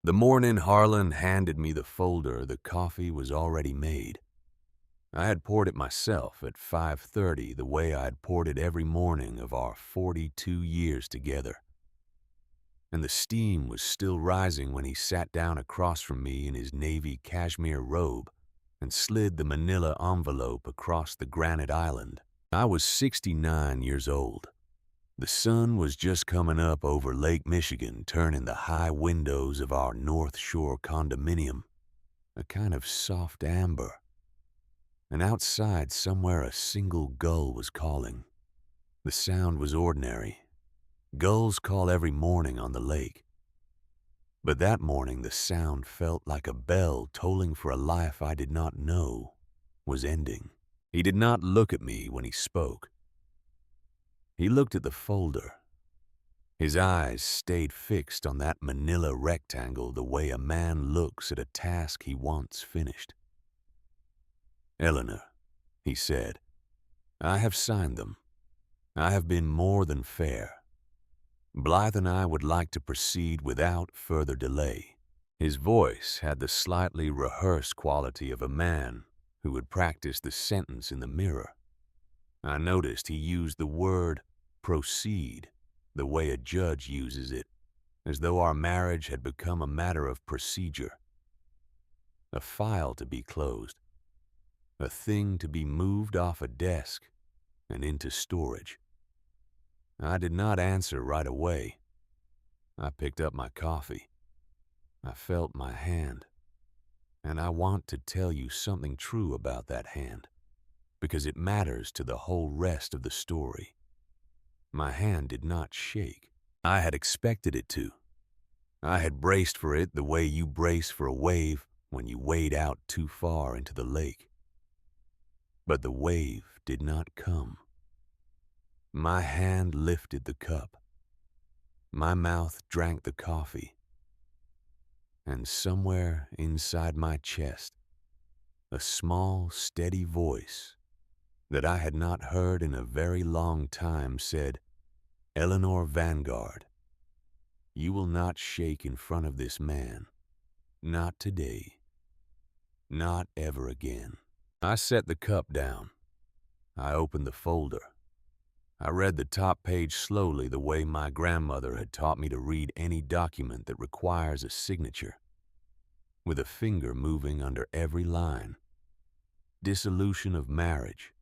The morning Harlan handed me the folder, the coffee was already made. I had poured it myself at 5:30 the way I had poured it every morning of our 42 years together. And the steam was still rising when he sat down across from me in his navy cashmere robe and slid the manila envelope across the granite island. I was 69 years old. The sun was just coming up over Lake Michigan, turning the high windows of our North Shore condominium a kind of soft amber. And outside somewhere a single gull was calling. The sound was ordinary. Gulls call every morning on the lake. But that morning the sound felt like a bell tolling for a life I did not know was ending. He did not look at me when he spoke. He looked at the folder. His eyes stayed fixed on that manila rectangle the way a man looks at a task he wants finished. "Eleanor," he said, "I have signed them. I have been more than fair. Blythe and I would like to proceed without further delay." His voice had the slightly rehearsed quality of a man who would practice the sentence in the mirror. I noticed he used the word proceed the way a judge uses it, as though our marriage had become a matter of procedure. A file to be closed, a thing to be moved off a desk and into storage. I did not answer right away. I picked up my coffee. I felt my hand. And I want to tell you something true about that hand, because it matters to the whole rest of the story. My hand did not shake. I had expected it to. I had braced for it the way you brace for a wave when you wade out too far into the lake. But the wave did not come. My hand lifted the cup. My mouth drank the coffee. And somewhere inside my chest, a small, steady voice that I had not heard in a very long time said, "Eleanor Vanguard, you will not shake in front of this man. Not today. Not ever again." I set the cup down. I opened the folder. I read the top page slowly the way my grandmother had taught me to read any document that requires a signature, with a finger moving under every line. Dissolution of marriage.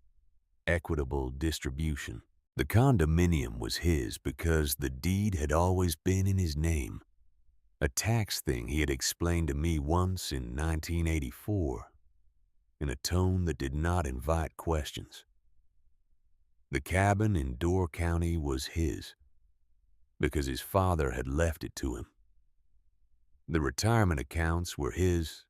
Equitable distribution. The condominium was his because the deed had always been in his name. A tax thing he had explained to me once in 1984, in a tone that did not invite questions. The cabin in Door County was his because his father had left it to him. The retirement accounts were his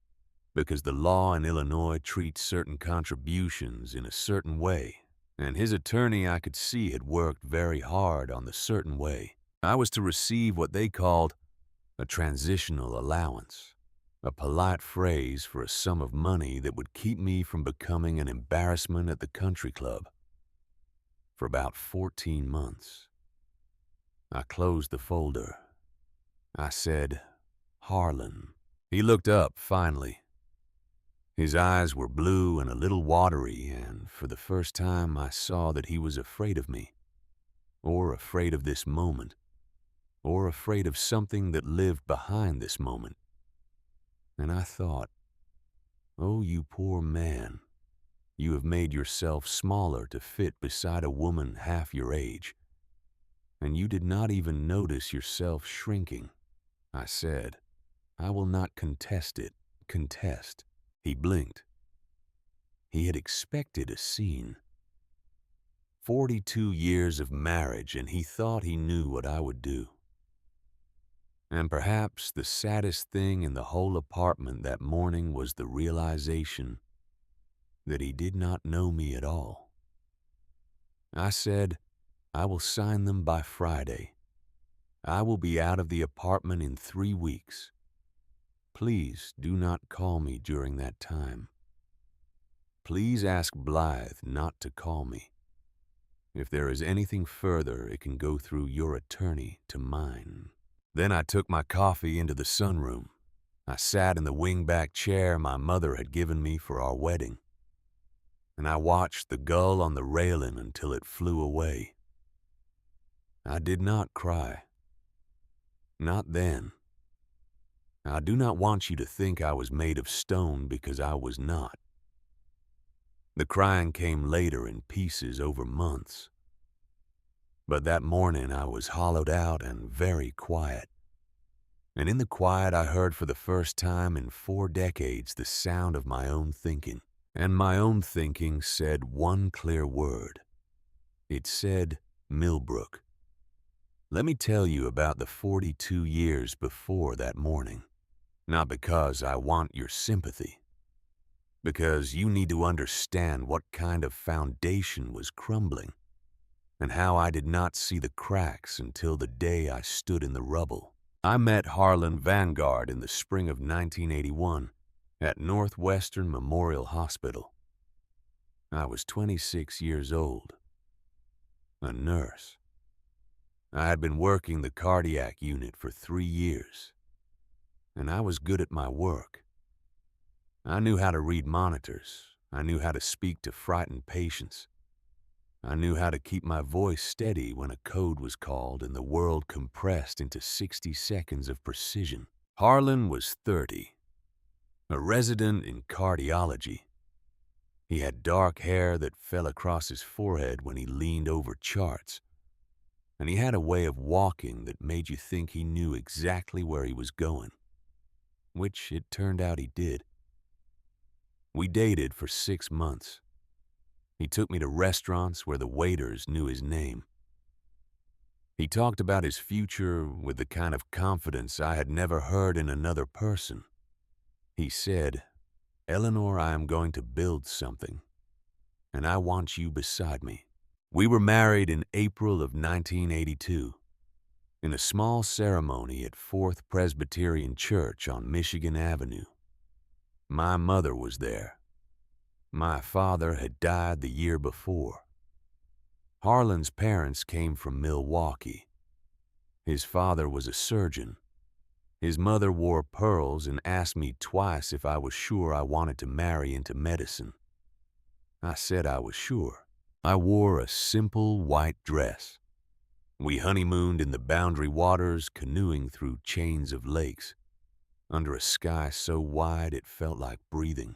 because the law in Illinois treats certain contributions in a certain way, and his attorney I could see had worked very hard on the certain way. I was to receive what they called a transitional allowance, a polite phrase for a sum of money that would keep me from becoming an embarrassment at the country club. For about 14 months. I closed the folder. I said, "Harlan." He looked up finally. His eyes were blue and a little watery, and for the first time I saw that he was afraid of me, or afraid of this moment, or afraid of something that lived behind this moment. And I thought, oh, you poor man. You have made yourself smaller to fit beside a woman half your age, and you did not even notice yourself shrinking. I said, "I will not contest it." Contest. He blinked. He had expected a scene. 42 years of marriage, and he thought he knew what I would do. And perhaps the saddest thing in the whole apartment that morning was the realization that he did not know me at all. I said, "I will sign them by Friday. I will be out of the apartment in 3 weeks. Please do not call me during that time. Please ask Blythe not to call me. If there is anything further, it can go through your attorney to mine." Then I took my coffee into the sunroom. I sat in the wingback chair my mother had given me for our wedding, and I watched the gull on the railing until it flew away. I did not cry. Not then. I do not want you to think I was made of stone, because I was not. The crying came later in pieces over months. But that morning I was hollowed out and very quiet. And in the quiet I heard for the first time in 4 decades the sound of my own thinking. And my own thinking said one clear word. It said, Millbrook. Let me tell you about the 42 years before that morning. Not because I want your sympathy. Because you need to understand what kind of foundation was crumbling, and how I did not see the cracks until the day I stood in the rubble. I met Harlan Vanguard in the spring of 1981 at Northwestern Memorial Hospital. I was 26 years old, a nurse. I had been working the cardiac unit for 3 years, and I was good at my work. I knew how to read monitors. I knew how to speak to frightened patients. I knew how to keep my voice steady when a code was called and the world compressed into 60 seconds of precision. Harlan was 30, a resident in cardiology. He had dark hair that fell across his forehead when he leaned over charts, and he had a way of walking that made you think he knew exactly where he was going, which it turned out he did. We dated for 6 months. He took me to restaurants where the waiters knew his name. He talked about his future with the kind of confidence I had never heard in another person. He said, Eleanor, I am going to build something, and I want you beside me. We were married in April of 1982, in a small ceremony at Fourth Presbyterian Church on Michigan Avenue. My mother was there. My father had died the year before. Harlan's parents came from Milwaukee. His father was a surgeon. His mother wore pearls and asked me twice if I was sure I wanted to marry into medicine. I said I was sure. I wore a simple white dress. We honeymooned in the Boundary Waters, canoeing through chains of lakes, under a sky so wide it felt like breathing.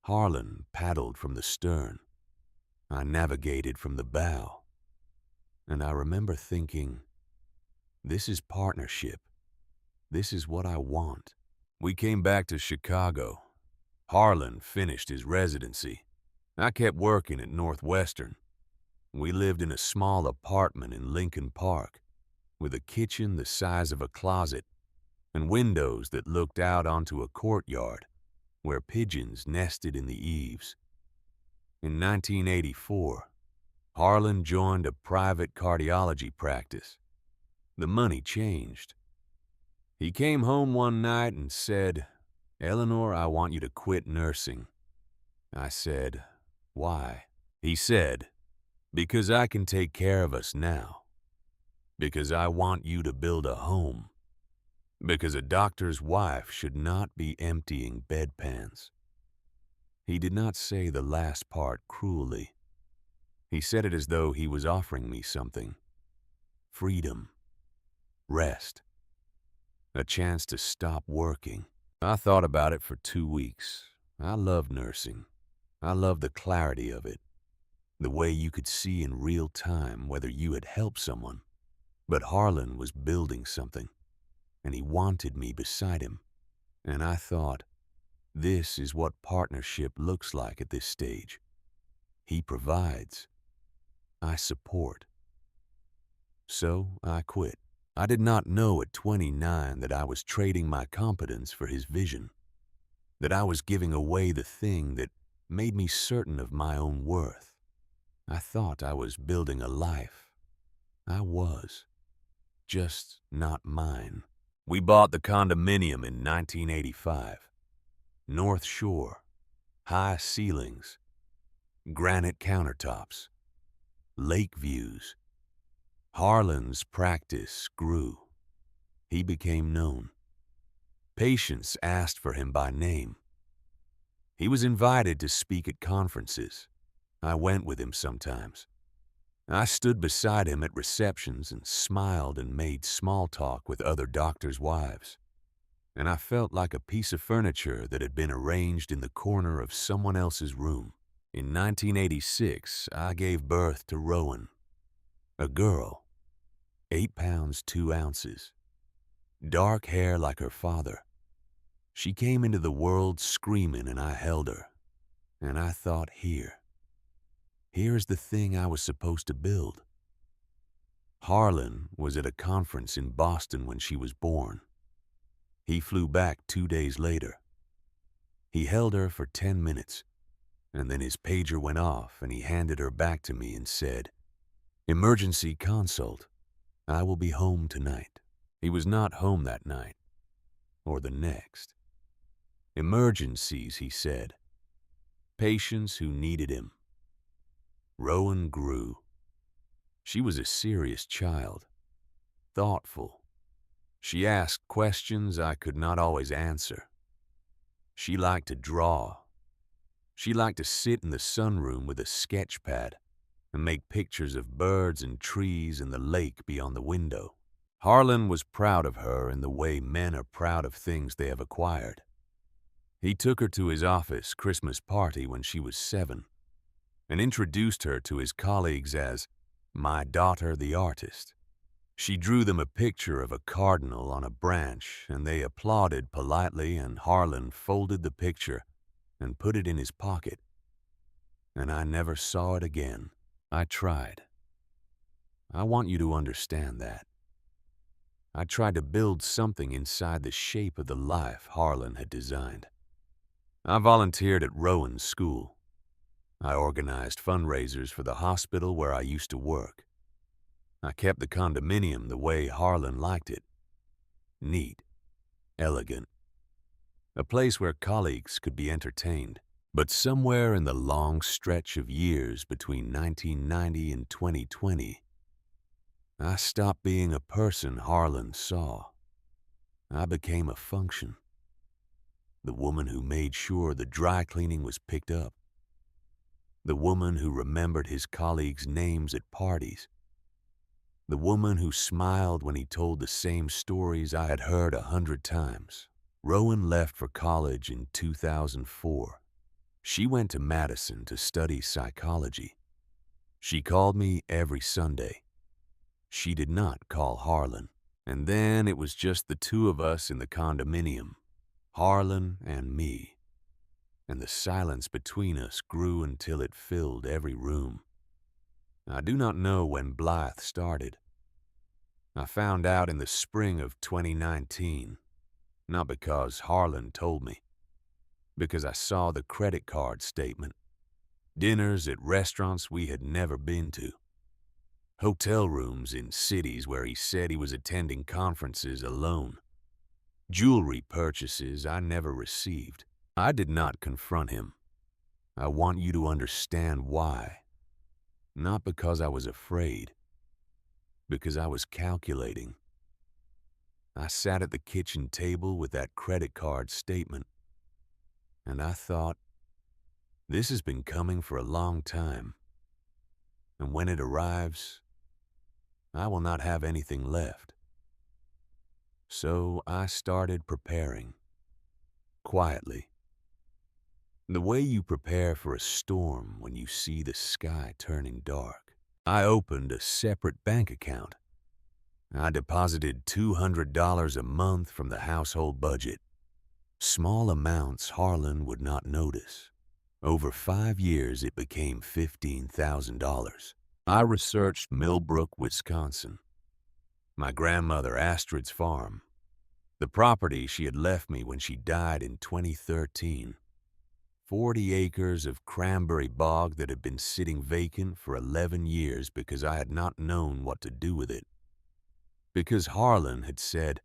Harlan paddled from the stern. I navigated from the bow. And I remember thinking, this is partnership. This is what I want. We came back to Chicago. Harlan finished his residency. I kept working at Northwestern. We lived in a small apartment in Lincoln Park, with a kitchen the size of a closet and windows that looked out onto a courtyard where pigeons nested in the eaves. In 1984, Harlan joined a private cardiology practice. The money changed. He came home one night and said, Eleanor, I want you to quit nursing. I said, why? He said, because I can take care of us now. Because I want you to build a home. Because a doctor's wife should not be emptying bedpans. He did not say the last part cruelly. He said it as though he was offering me something. Freedom. Rest. A chance to stop working. I thought about it for 2 weeks. I loved nursing. I loved the clarity of it. The way you could see in real time whether you had helped someone. But Harlan was building something, and he wanted me beside him. And I thought, this is what partnership looks like at this stage. He provides. I support. So I quit. I did not know at 29 that I was trading my competence for his vision, that I was giving away the thing that made me certain of my own worth. I thought I was building a life. I was, just not mine. We bought the condominium in 1985. North Shore, high ceilings, granite countertops, lake views. Harlan's practice grew. He became known. Patients asked for him by name. He was invited to speak at conferences. I went with him sometimes. I stood beside him at receptions and smiled and made small talk with other doctors' wives. And I felt like a piece of furniture that had been arranged in the corner of someone else's room. In 1986, I gave birth to Rowan, a girl, 8 pounds 2 ounces, dark hair like her father. She came into the world screaming and I held her. And I thought, here's the thing I was supposed to build. Harlan was at a conference in Boston when she was born. He flew back 2 days later. He held her for 10 minutes, and then his pager went off and he handed her back to me and said, "Emergency consult. I will be home tonight." He was not home that night, or the next. Emergencies, he said. Patients who needed him. Rowan grew. She was a serious child, thoughtful. She asked questions I could not always answer. She liked to draw. She liked to sit in the sunroom with a sketch pad and make pictures of birds and trees and the lake beyond the window. Harlan was proud of her in the way men are proud of things they have acquired. He took her to his office Christmas party when she was 7 and introduced her to his colleagues as "my daughter the artist." She drew them a picture of a cardinal on a branch, and they applauded politely, and Harlan folded the picture and put it in his pocket. And I never saw it again. I tried. I want you to understand that. I tried to build something inside the shape of the life Harlan had designed. I volunteered at Rowan's school. I organized fundraisers for the hospital where I used to work. I kept the condominium the way Harlan liked it. Neat, elegant. A place where colleagues could be entertained. But somewhere in the long stretch of years between 1990 and 2020, I stopped being a person Harlan saw. I became a function. The woman who made sure the dry cleaning was picked up. The woman who remembered his colleagues' names at parties. The woman who smiled when he told the same stories I had heard 100 times. Rowan left for college in 2004. She went to Madison to study psychology. She called me every Sunday. She did not call Harlan. And then it was just the two of us in the condominium, Harlan and me. And the silence between us grew until it filled every room. I do not know when Blythe started. I found out in the spring of 2019, not because Harlan told me, because I saw the credit card statement. Dinners at restaurants we had never been to. Hotel rooms in cities where he said he was attending conferences alone. Jewelry purchases I never received. I did not confront him. I want you to understand why. Not because I was afraid, because I was calculating. I sat at the kitchen table with that credit card statement, and I thought, this has been coming for a long time, and when it arrives, I will not have anything left. So I started preparing, quietly. The way you prepare for a storm when you see the sky turning dark. I opened a separate bank account. I deposited $200 a month from the household budget. Small amounts Harlan would not notice. Over 5 years, it became $15,000. I researched Millbrook, Wisconsin. My grandmother Astrid's farm. The property she had left me when she died in 2013. 40 acres of cranberry bog that had been sitting vacant for 11 years because I had not known what to do with it. Because Harlan had said,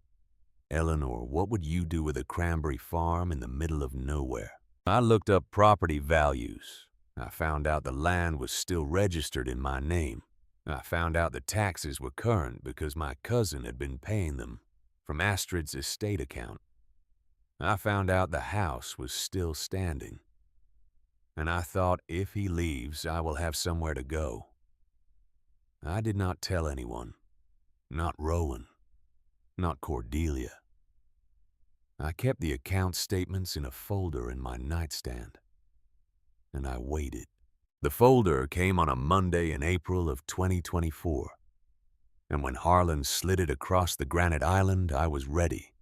"Eleanor, what would you do with a cranberry farm in the middle of nowhere?" I looked up property values. I found out the land was still registered in my name. I found out the taxes were current because my cousin had been paying them from Astrid's estate account. I found out the house was still standing, and I thought if he leaves, I will have somewhere to go. I did not tell anyone, not Rowan, not Cordelia. I kept the account statements in a folder in my nightstand, and I waited. The folder came on a Monday in April of 2024, and when Harlan slid it across the granite island, I was ready.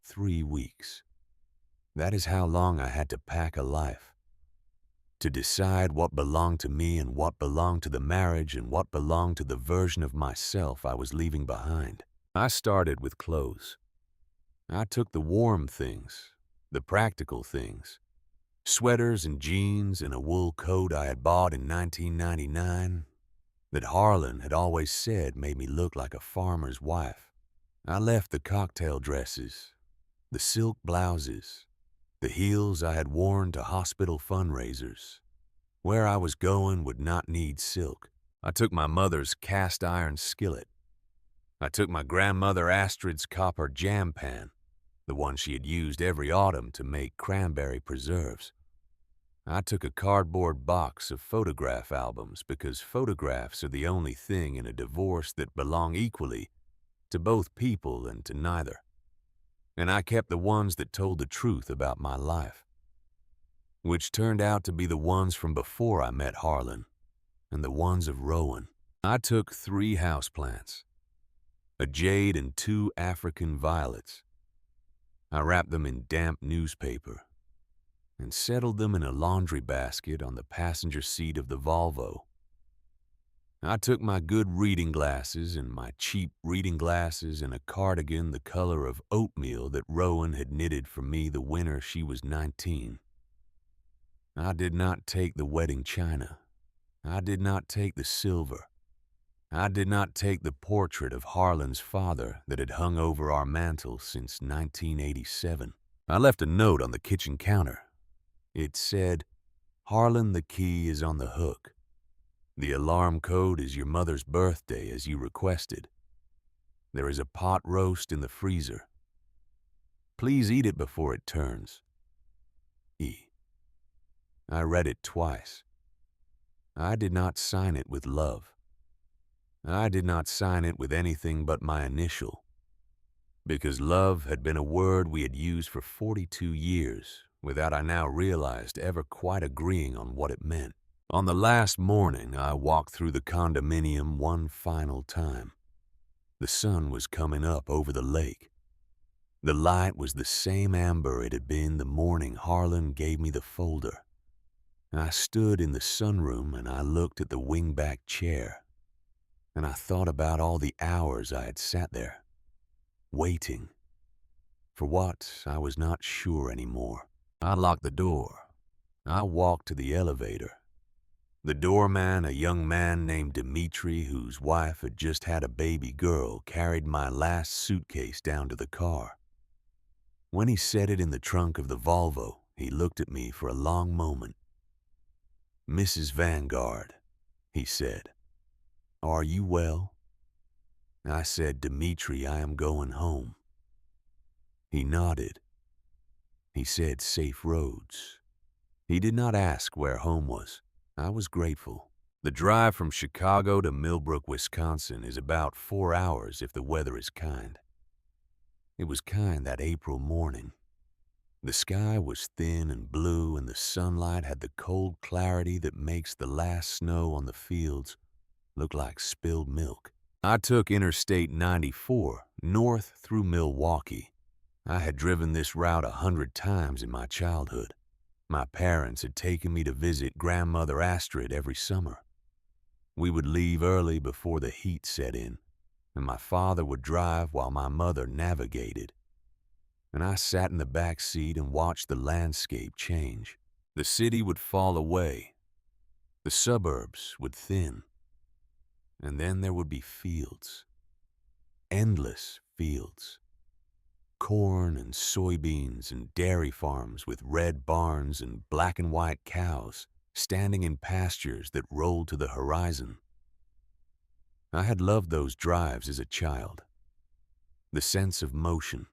3 weeks. That is how long I had to pack a life. To decide what belonged to me and what belonged to the marriage and what belonged to the version of myself I was leaving behind. I started with clothes. I took the warm things, the practical things, sweaters and jeans and a wool coat I had bought in 1999 that Harlan had always said made me look like a farmer's wife. I left the cocktail dresses, the silk blouses, the heels I had worn to hospital fundraisers. Where I was going would not need silk. I took my mother's cast iron skillet. I took my grandmother Astrid's copper jam pan, the one she had used every autumn to make cranberry preserves. I took a cardboard box of photograph albums because photographs are the only thing in a divorce that belong equally to both people and to neither. And I kept the ones that told the truth about my life, which turned out to be the ones from before I met Harlan and the ones of Rowan. I took 3 houseplants, a jade and 2 African violets. I wrapped them in damp newspaper and settled them in a laundry basket on the passenger seat of the Volvo. I took my good reading glasses and my cheap reading glasses and a cardigan the color of oatmeal that Rowan had knitted for me the winter she was 19. I did not take the wedding china. I did not take the silver. I did not take the portrait of Harlan's father that had hung over our mantel since 1987. I left a note on the kitchen counter. It said, "Harlan, the key is on the hook. The alarm code is your mother's birthday as you requested. There is a pot roast in the freezer. Please eat it before it turns. E." I read it twice. I did not sign it with love. I did not sign it with anything but my initial, because love had been a word we had used for 42 years without I now realized ever quite agreeing on what it meant. On the last morning, I walked through the condominium one final time. The sun was coming up over the lake. The light was the same amber it had been the morning Harlan gave me the folder. I stood in the sunroom and I looked at the wingback chair, and I thought about all the hours I had sat there, waiting for what I was not sure anymore. I locked the door. I walked to the elevator. The doorman, a young man named Dimitri, whose wife had just had a baby girl, carried my last suitcase down to the car. When he set it in the trunk of the Volvo, he looked at me for a long moment. "Mrs. Vanguard," he said, "are you well?" I said, "Dimitri, I am going home." He nodded. He said, "Safe roads." He did not ask where home was. I was grateful. The drive from Chicago to Millbrook, Wisconsin is about 4 hours if the weather is kind. It was kind that April morning. The sky was thin and blue, and the sunlight had the cold clarity that makes the last snow on the fields look like spilled milk. I took Interstate 94 north through Milwaukee. I had driven this route 100 times in my childhood. My parents had taken me to visit grandmother Astrid every summer. We would leave early before the heat set in, and my father would drive while my mother navigated. And I sat in the back seat and watched the landscape change. The city would fall away. The suburbs would thin. And then there would be fields. Endless fields. Corn and soybeans and dairy farms with red barns and black and white cows standing in pastures that rolled to the horizon. I had loved those drives as a child. The sense of motion,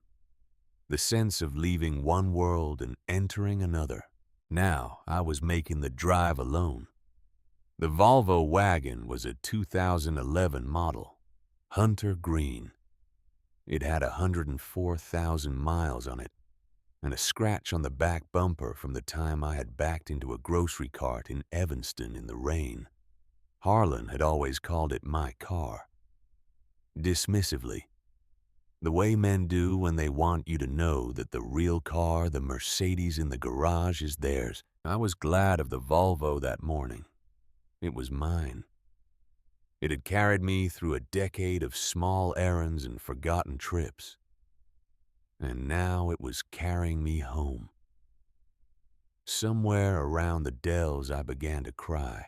the sense of leaving one world and entering another. Now I was making the drive alone. The Volvo wagon was a 2011 model, Hunter Green. It had 104,000 miles on it, and a scratch on the back bumper from the time I had backed into a grocery cart in Evanston in the rain. Harlan had always called it my car. Dismissively, the way men do when they want you to know that the real car, the Mercedes in the garage, is theirs. I was glad of the Volvo that morning. It was mine. It had carried me through a decade of small errands and forgotten trips. And now it was carrying me home. Somewhere around the Dells I began to cry.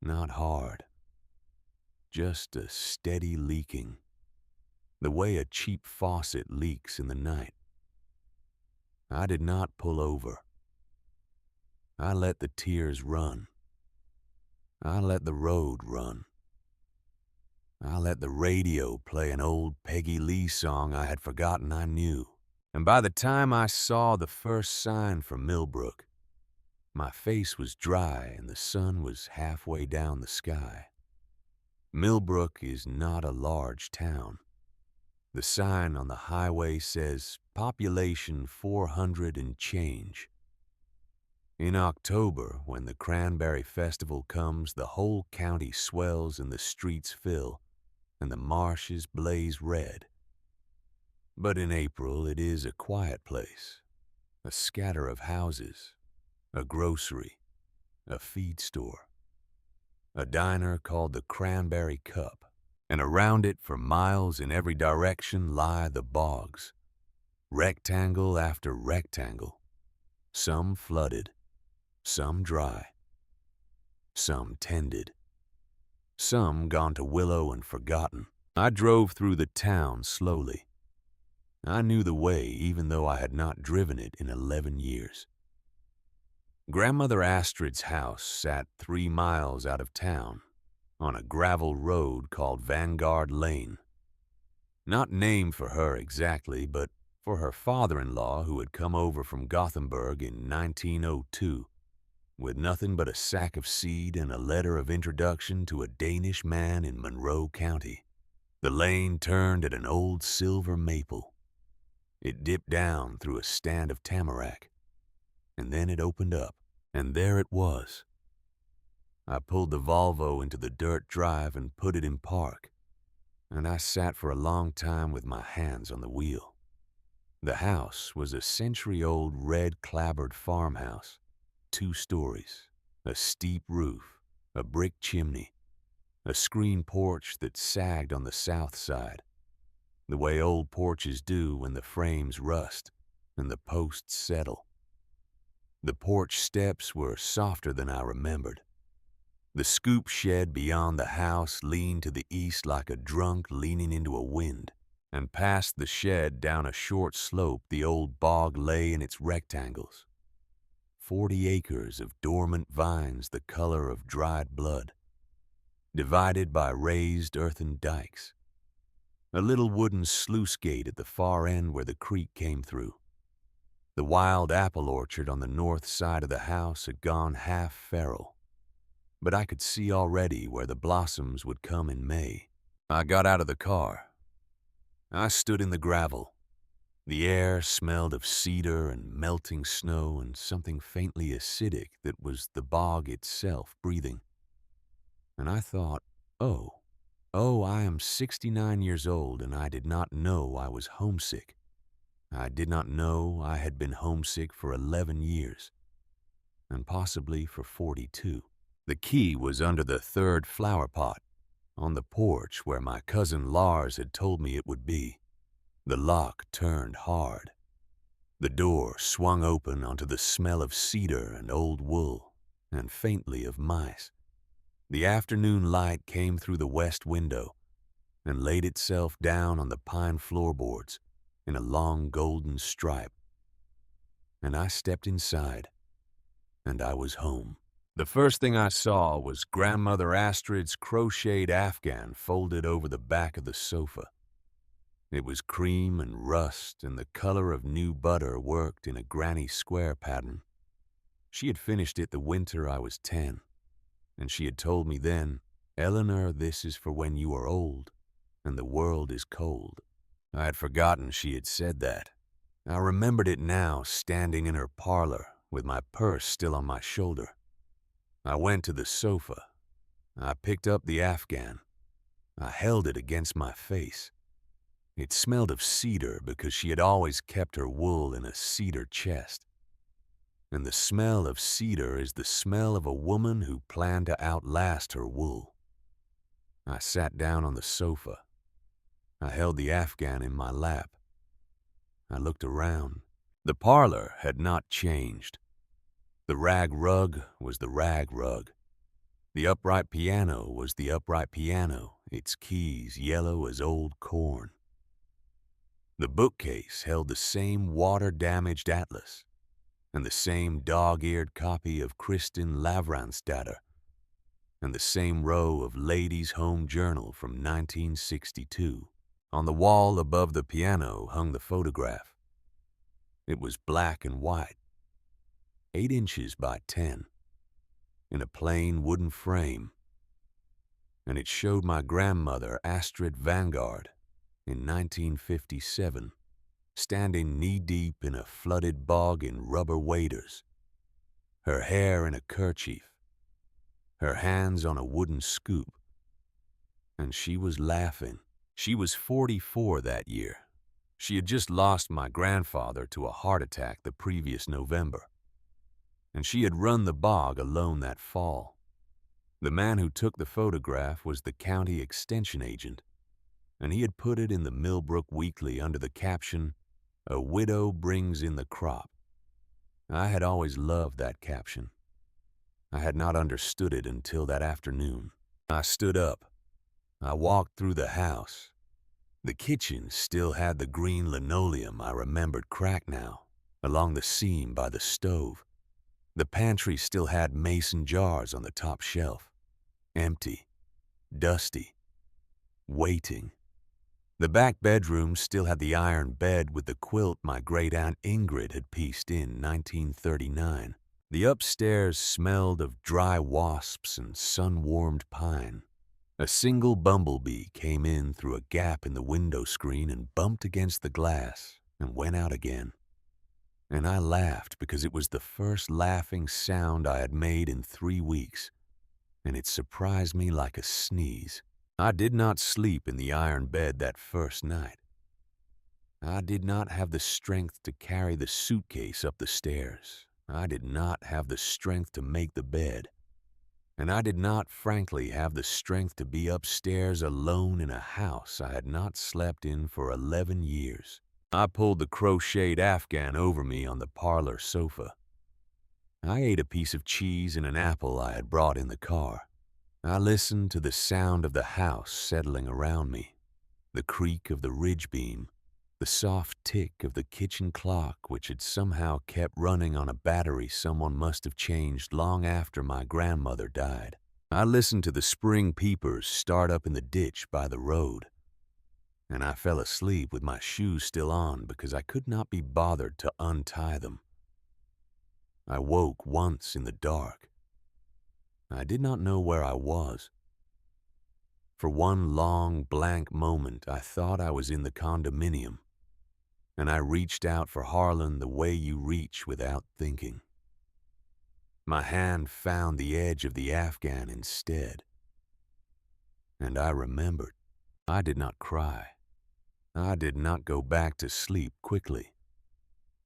Not hard. Just a steady leaking. The way a cheap faucet leaks in the night. I did not pull over. I let the tears run. I let the road run. I let the radio play an old Peggy Lee song I had forgotten I knew. And by the time I saw the first sign for Millbrook, my face was dry and the sun was halfway down the sky. Millbrook is not a large town. The sign on the highway says population 400 and change. In October, when the Cranberry Festival comes, the whole county swells and the streets fill, and the marshes blaze red. But in April, it is a quiet place, a scatter of houses, a grocery, a feed store, a diner called the Cranberry Cup, and around it for miles in every direction lie the bogs, rectangle after rectangle, some flooded, some dry, some tended, some gone to willow and forgotten. I drove through the town slowly. I knew the way even though I had not driven it in 11 years. Grandmother Astrid's house sat 3 miles out of town, on a gravel road called Vanguard Lane. Not named for her exactly, but for her father-in-law who had come over from Gothenburg in 1902, with nothing but a sack of seed and a letter of introduction to a Danish man in Monroe County. The lane turned at an old silver maple. It dipped down through a stand of tamarack, and then it opened up, and there it was. I pulled the Volvo into the dirt drive and put it in park, and I sat for a long time with my hands on the wheel. The house was a century-old red clapboard farmhouse, 2 stories, a steep roof, a brick chimney, a screen porch that sagged on the south side, the way old porches do when the frames rust and the posts settle. The porch steps were softer than I remembered. The scoop shed beyond the house leaned to the east like a drunk leaning into a wind, and past the shed down a short slope the old bog lay in its rectangles. 40 acres of dormant vines the color of dried blood, divided by raised earthen dikes. A little wooden sluice gate at the far end where the creek came through. The wild apple orchard on the north side of the house had gone half feral, but I could see already where the blossoms would come in May. I got out of the car. I stood in the gravel. The air smelled of cedar and melting snow and something faintly acidic that was the bog itself breathing. And I thought, oh, I am 69 years old and I did not know I was homesick. I did not know I had been homesick for 11 years, and possibly for 42. The key was under the 3rd flower pot, on the porch where my cousin Lars had told me it would be. The lock turned hard. The door swung open onto the smell of cedar and old wool, and faintly of mice. The afternoon light came through the west window and laid itself down on the pine floorboards in a long golden stripe. And I stepped inside, and I was home. The first thing I saw was Grandmother Astrid's crocheted afghan folded over the back of the sofa. It was cream and rust, and the color of new butter worked in a granny square pattern. She had finished it the winter I was 10, and she had told me then, "Eleanor, this is for when you are old, and the world is cold." I had forgotten she had said that. I remembered it now, standing in her parlor, with my purse still on my shoulder. I went to the sofa. I picked up the Afghan. I held it against my face. It smelled of cedar because she had always kept her wool in a cedar chest. And the smell of cedar is the smell of a woman who planned to outlast her wool. I sat down on the sofa. I held the Afghan in my lap. I looked around. The parlor had not changed. The rag rug was the rag rug. The upright piano was the upright piano, its keys yellow as old corn. The bookcase held the same water-damaged atlas and the same dog-eared copy of Kristin Lavransdatter and the same row of Ladies' Home Journal from 1962. On the wall above the piano hung the photograph. It was black and white, 8 inches by 10, in a plain wooden frame, and it showed my grandmother Astrid Vanguard in 1957, standing knee-deep in a flooded bog in rubber waders, her hair in a kerchief, her hands on a wooden scoop, and she was laughing. She was 44 that year. She had just lost my grandfather to a heart attack the previous November, and she had run the bog alone that fall. The man who took the photograph was the county extension agent, and he had put it in the Millbrook Weekly under the caption, "A widow brings in the crop." I had always loved that caption. I had not understood it until that afternoon. I stood up. I walked through the house. The kitchen still had the green linoleum I remembered cracked now, along the seam by the stove. The pantry still had mason jars on the top shelf, empty, dusty, waiting. The back bedroom still had the iron bed with the quilt my great-aunt Ingrid had pieced in 1939. The upstairs smelled of dry wasps and sun-warmed pine. A single bumblebee came in through a gap in the window screen and bumped against the glass and went out again. And I laughed because it was the first laughing sound I had made in 3 weeks, and it surprised me like a sneeze. I did not sleep in the iron bed that first night. I did not have the strength to carry the suitcase up the stairs. I did not have the strength to make the bed. And I did not, frankly, have the strength to be upstairs alone in a house I had not slept in for 11 years. I pulled the crocheted Afghan over me on the parlor sofa. I ate a piece of cheese and an apple I had brought in the car. I listened to the sound of the house settling around me, the creak of the ridge beam, the soft tick of the kitchen clock which had somehow kept running on a battery someone must have changed long after my grandmother died. I listened to the spring peepers start up in the ditch by the road, and I fell asleep with my shoes still on because I could not be bothered to untie them. I woke once in the dark. I did not know where I was. For one long, blank moment, I thought I was in the condominium, and I reached out for Harlan the way you reach without thinking. My hand found the edge of the Afghan instead, and I remembered. I did not cry. I did not go back to sleep quickly.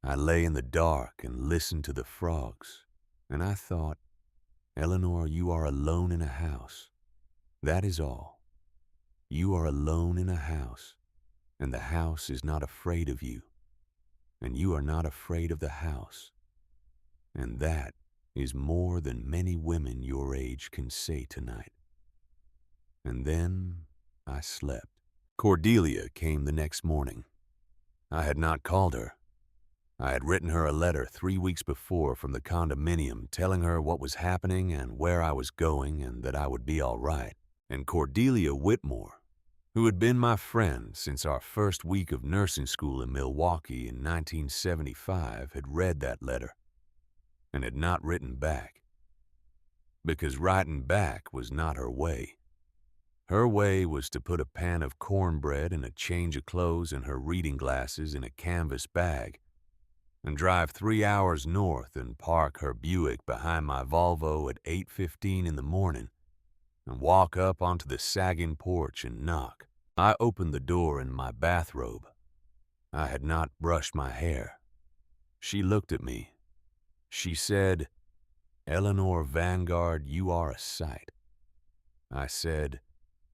I lay in the dark and listened to the frogs, and I thought, Eleanor, you are alone in a house. That is all. You are alone in a house, and the house is not afraid of you, and you are not afraid of the house. And that is more than many women your age can say tonight. And then I slept. Cordelia came the next morning. I had not called her. I had written her a letter 3 weeks before from the condominium telling her what was happening and where I was going and that I would be all right. And Cordelia Whitmore, who had been my friend since our first week of nursing school in Milwaukee in 1975, had read that letter and had not written back. Because writing back was not her way. Her way was to put a pan of cornbread and a change of clothes and her reading glasses in a canvas bag and drive 3 hours north and park her Buick behind my Volvo at 8:15 in the morning and walk up onto the sagging porch and knock. I opened the door in my bathrobe. I had not brushed my hair. She looked at me. She said, "Eleanor Vanguard, you are a sight." I said,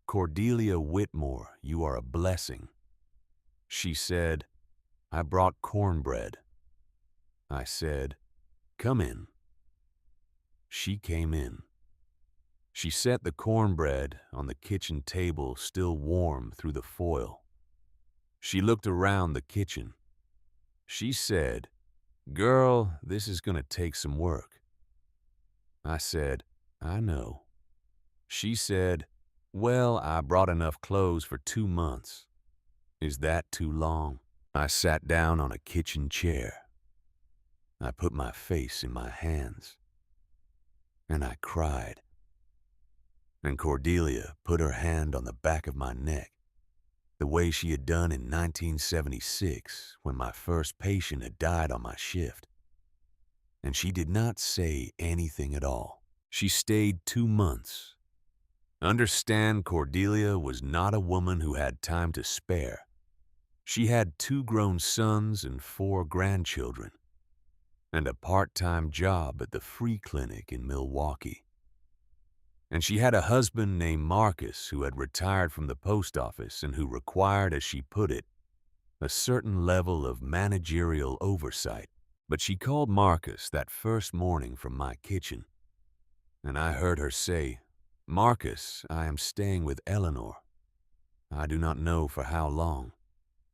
"Cordelia Whitmore, you are a blessing." She said, "I brought cornbread." I said, "Come in." She came in. She set the cornbread on the kitchen table, still warm through the foil. She looked around the kitchen. She said, "Girl, this is going to take some work." I said, "I know." She said, "Well, I brought enough clothes for 2 months. Is that too long?" I sat down on a kitchen chair. I put my face in my hands. And I cried. And Cordelia put her hand on the back of my neck, the way she had done in 1976 when my first patient had died on my shift. And she did not say anything at all. She stayed 2 months. Understand, Cordelia was not a woman who had time to spare. She had 2 grown sons and 4 grandchildren, and a part-time job at the free clinic in Milwaukee. And she had a husband named Marcus who had retired from the post office and who required, as she put it, a certain level of managerial oversight. But she called Marcus that first morning from my kitchen, and I heard her say, "Marcus, I am staying with Eleanor. I do not know for how long.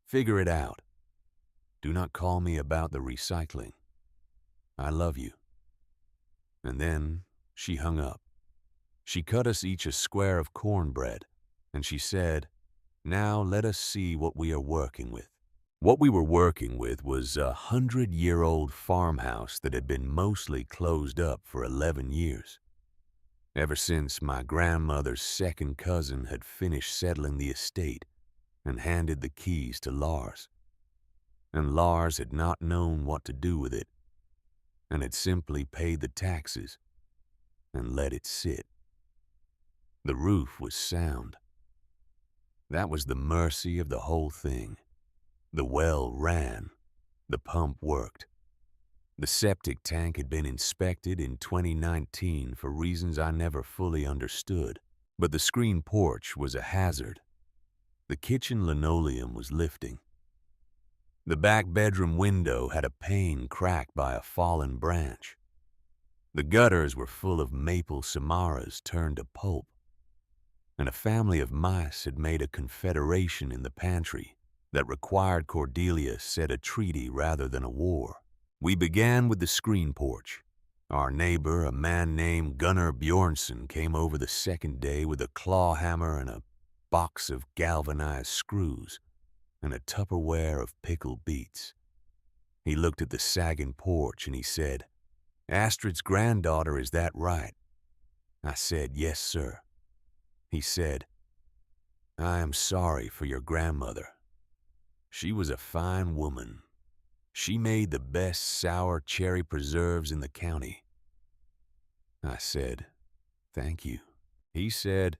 Figure it out. Do not call me about the recycling. I love you." And then she hung up. She cut us each a square of cornbread, and she said, "Now let us see what we are working with." What we were working with was a 100-year-old farmhouse that had been mostly closed up for 11 years. Ever since my grandmother's second cousin had finished settling the estate and handed the keys to Lars. And Lars had not known what to do with it, and had simply paid the taxes and let it sit. The roof was sound. That was the mercy of the whole thing. The well ran. The pump worked. The septic tank had been inspected in 2019 for reasons I never fully understood. But the screen porch was a hazard. The kitchen linoleum was lifting. The back bedroom window had a pane cracked by a fallen branch. The gutters were full of maple samaras turned to pulp. And a family of mice had made a confederation in the pantry that required Cordelia set a treaty rather than a war. We began with the screen porch. Our neighbor, a man named Gunnar Bjornsson, came over the second day with a claw hammer and a box of galvanized screws and a Tupperware of pickled beets. He looked at the sagging porch and he said, "Astrid's granddaughter, is that right?" I said, "Yes, sir." He said, "I am sorry for your grandmother. She was a fine woman. She made the best sour cherry preserves in the county." I said, "Thank you." He said,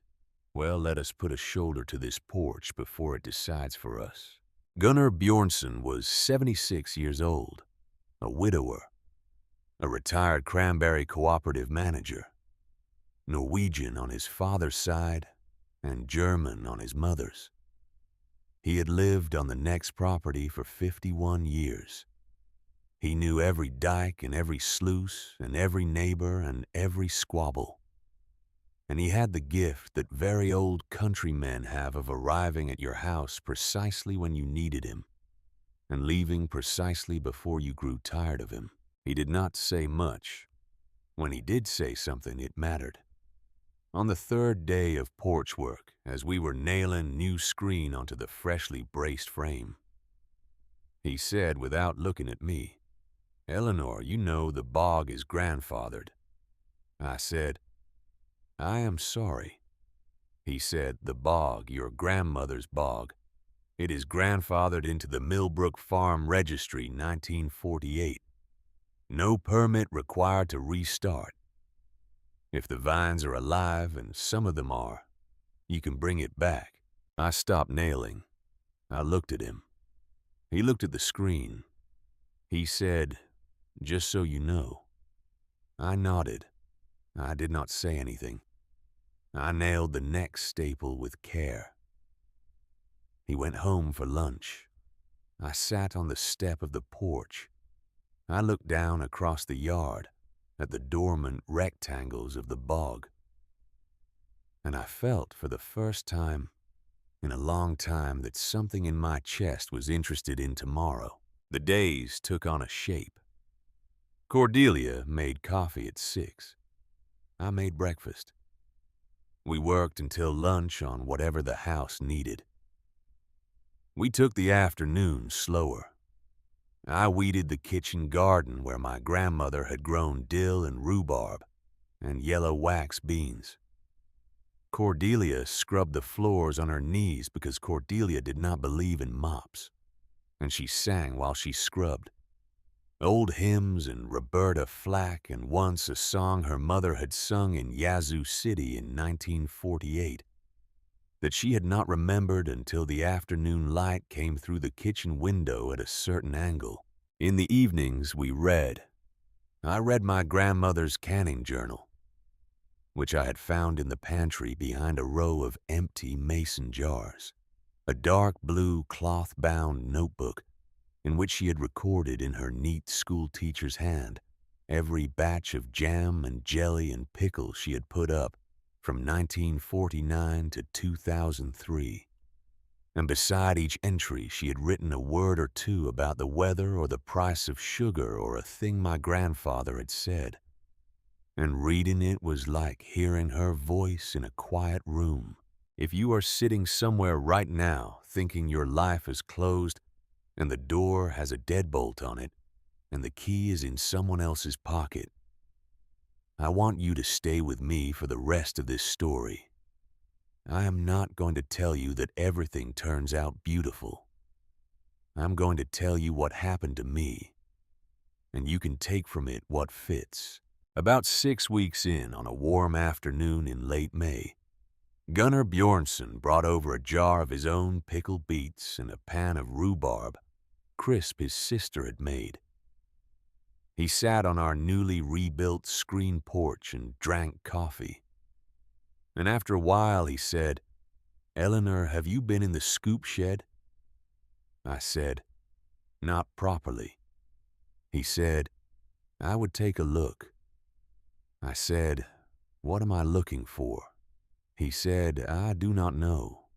"Well, let us put a shoulder to this porch before it decides for us." Gunnar Bjornsson was 76 years old, a widower, a retired cranberry cooperative manager, Norwegian on his father's side and German on his mother's. He had lived on the next property for 51 years. He knew every dike and every sluice and every neighbor and every squabble. And he had the gift that very old countrymen have of arriving at your house precisely when you needed him and leaving precisely before you grew tired of him. He did not say much. When he did say something, it mattered. On the third day of porch work, as we were nailing new screen onto the freshly braced frame, he said without looking at me, "Eleanor, you know the bog is grandfathered." I said, "I am sorry." He said, "The bog, your grandmother's bog, it is grandfathered into the Millbrook Farm Registry 1948. No permit required to restart. If the vines are alive, and some of them are, you can bring it back." I stopped nailing. I looked at him. He looked at the screen. He said, "Just so you know." I nodded. I did not say anything. I nailed the next staple with care. He went home for lunch. I sat on the step of the porch. I looked down across the yard at the dormant rectangles of the bog. And I felt for the first time in a long time that something in my chest was interested in tomorrow. The days took on a shape. Cordelia made coffee at 6. I made breakfast. We worked until lunch on whatever the house needed. We took the afternoon slower. I weeded the kitchen garden where my grandmother had grown dill and rhubarb and yellow wax beans. Cordelia scrubbed the floors on her knees because Cordelia did not believe in mops, and she sang while she scrubbed. Old hymns and Roberta Flack, and once a song her mother had sung in Yazoo City in 1948 that she had not remembered until the afternoon light came through the kitchen window at a certain angle. In the evenings we read. I read my grandmother's canning journal, which I had found in the pantry behind a row of empty mason jars, a dark blue cloth-bound notebook in which she had recorded in her neat schoolteacher's hand every batch of jam and jelly and pickle she had put up from 1949 to 2003. And beside each entry she had written a word or two about the weather or the price of sugar or a thing my grandfather had said. And reading it was like hearing her voice in a quiet room. If you are sitting somewhere right now thinking your life is closed and the door has a deadbolt on it and the key is in someone else's pocket, I want you to stay with me for the rest of this story. I am not going to tell you that everything turns out beautiful. I'm going to tell you what happened to me, and you can take from it what fits. About 6 weeks in, on a warm afternoon in late May, Gunnar Bjornsson brought over a jar of his own pickled beets and a pan of rhubarb, crisp his sister had made. He sat on our newly rebuilt screen porch and drank coffee. And after a while he said, "Eleanor, have you been in the scoop shed?" I said, "Not properly." He said, "I would take a look." I said, "What am I looking for?" He said, "I do not know."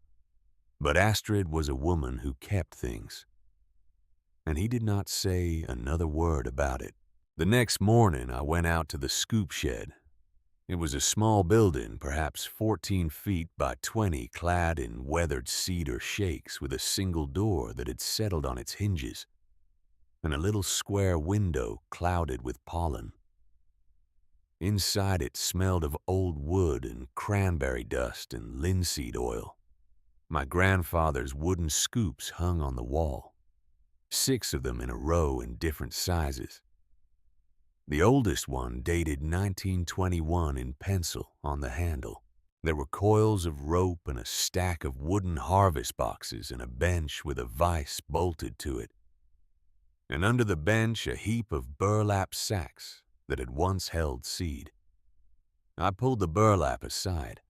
But Astrid was a woman who kept things, and he did not say another word about it. The next morning I went out to the scoop shed. It was a small building, perhaps 14 feet by 20, clad in weathered cedar shakes with a single door that had settled on its hinges, and a little square window clouded with pollen. Inside it smelled of old wood and cranberry dust and linseed oil. My grandfather's wooden scoops hung on the wall, 6 of them in a row in different sizes. The oldest one dated 1921 in pencil on the handle. There were coils of rope and a stack of wooden harvest boxes and a bench with a vise bolted to it. And under the bench a heap of burlap sacks that had once held seed. I pulled the burlap aside.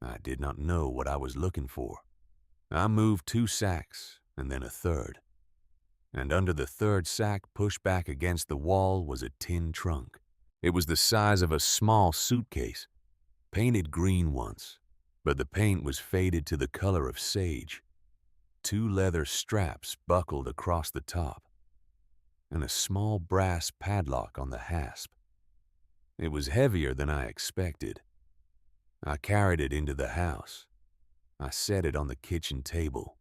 I did not know what I was looking for. I moved 2 sacks and then a third. And under the third sack, pushed back against the wall, was a tin trunk. It was the size of a small suitcase, painted green once, but the paint was faded to the color of sage. 2 leather straps buckled across the top, and a small brass padlock on the hasp. It was heavier than I expected. I carried it into the house. I set it on the kitchen table.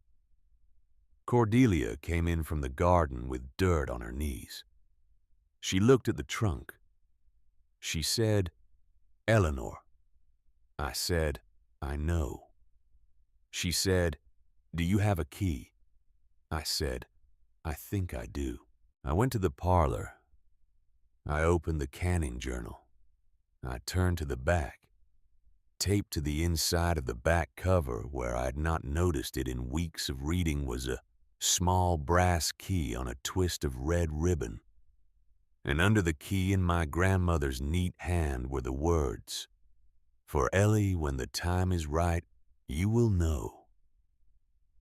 Cordelia came in from the garden with dirt on her knees. She looked at the trunk. She said, "Eleanor." I said, "I know." She said, "Do you have a key?" I said, "I think I do." I went to the parlor. I opened the canning journal. I turned to the back. Taped to the inside of the back cover, where I had not noticed it in weeks of reading, was a small brass key on a twist of red ribbon. And under the key in my grandmother's neat hand were the words, "For Ellie, when the time is right, you will know."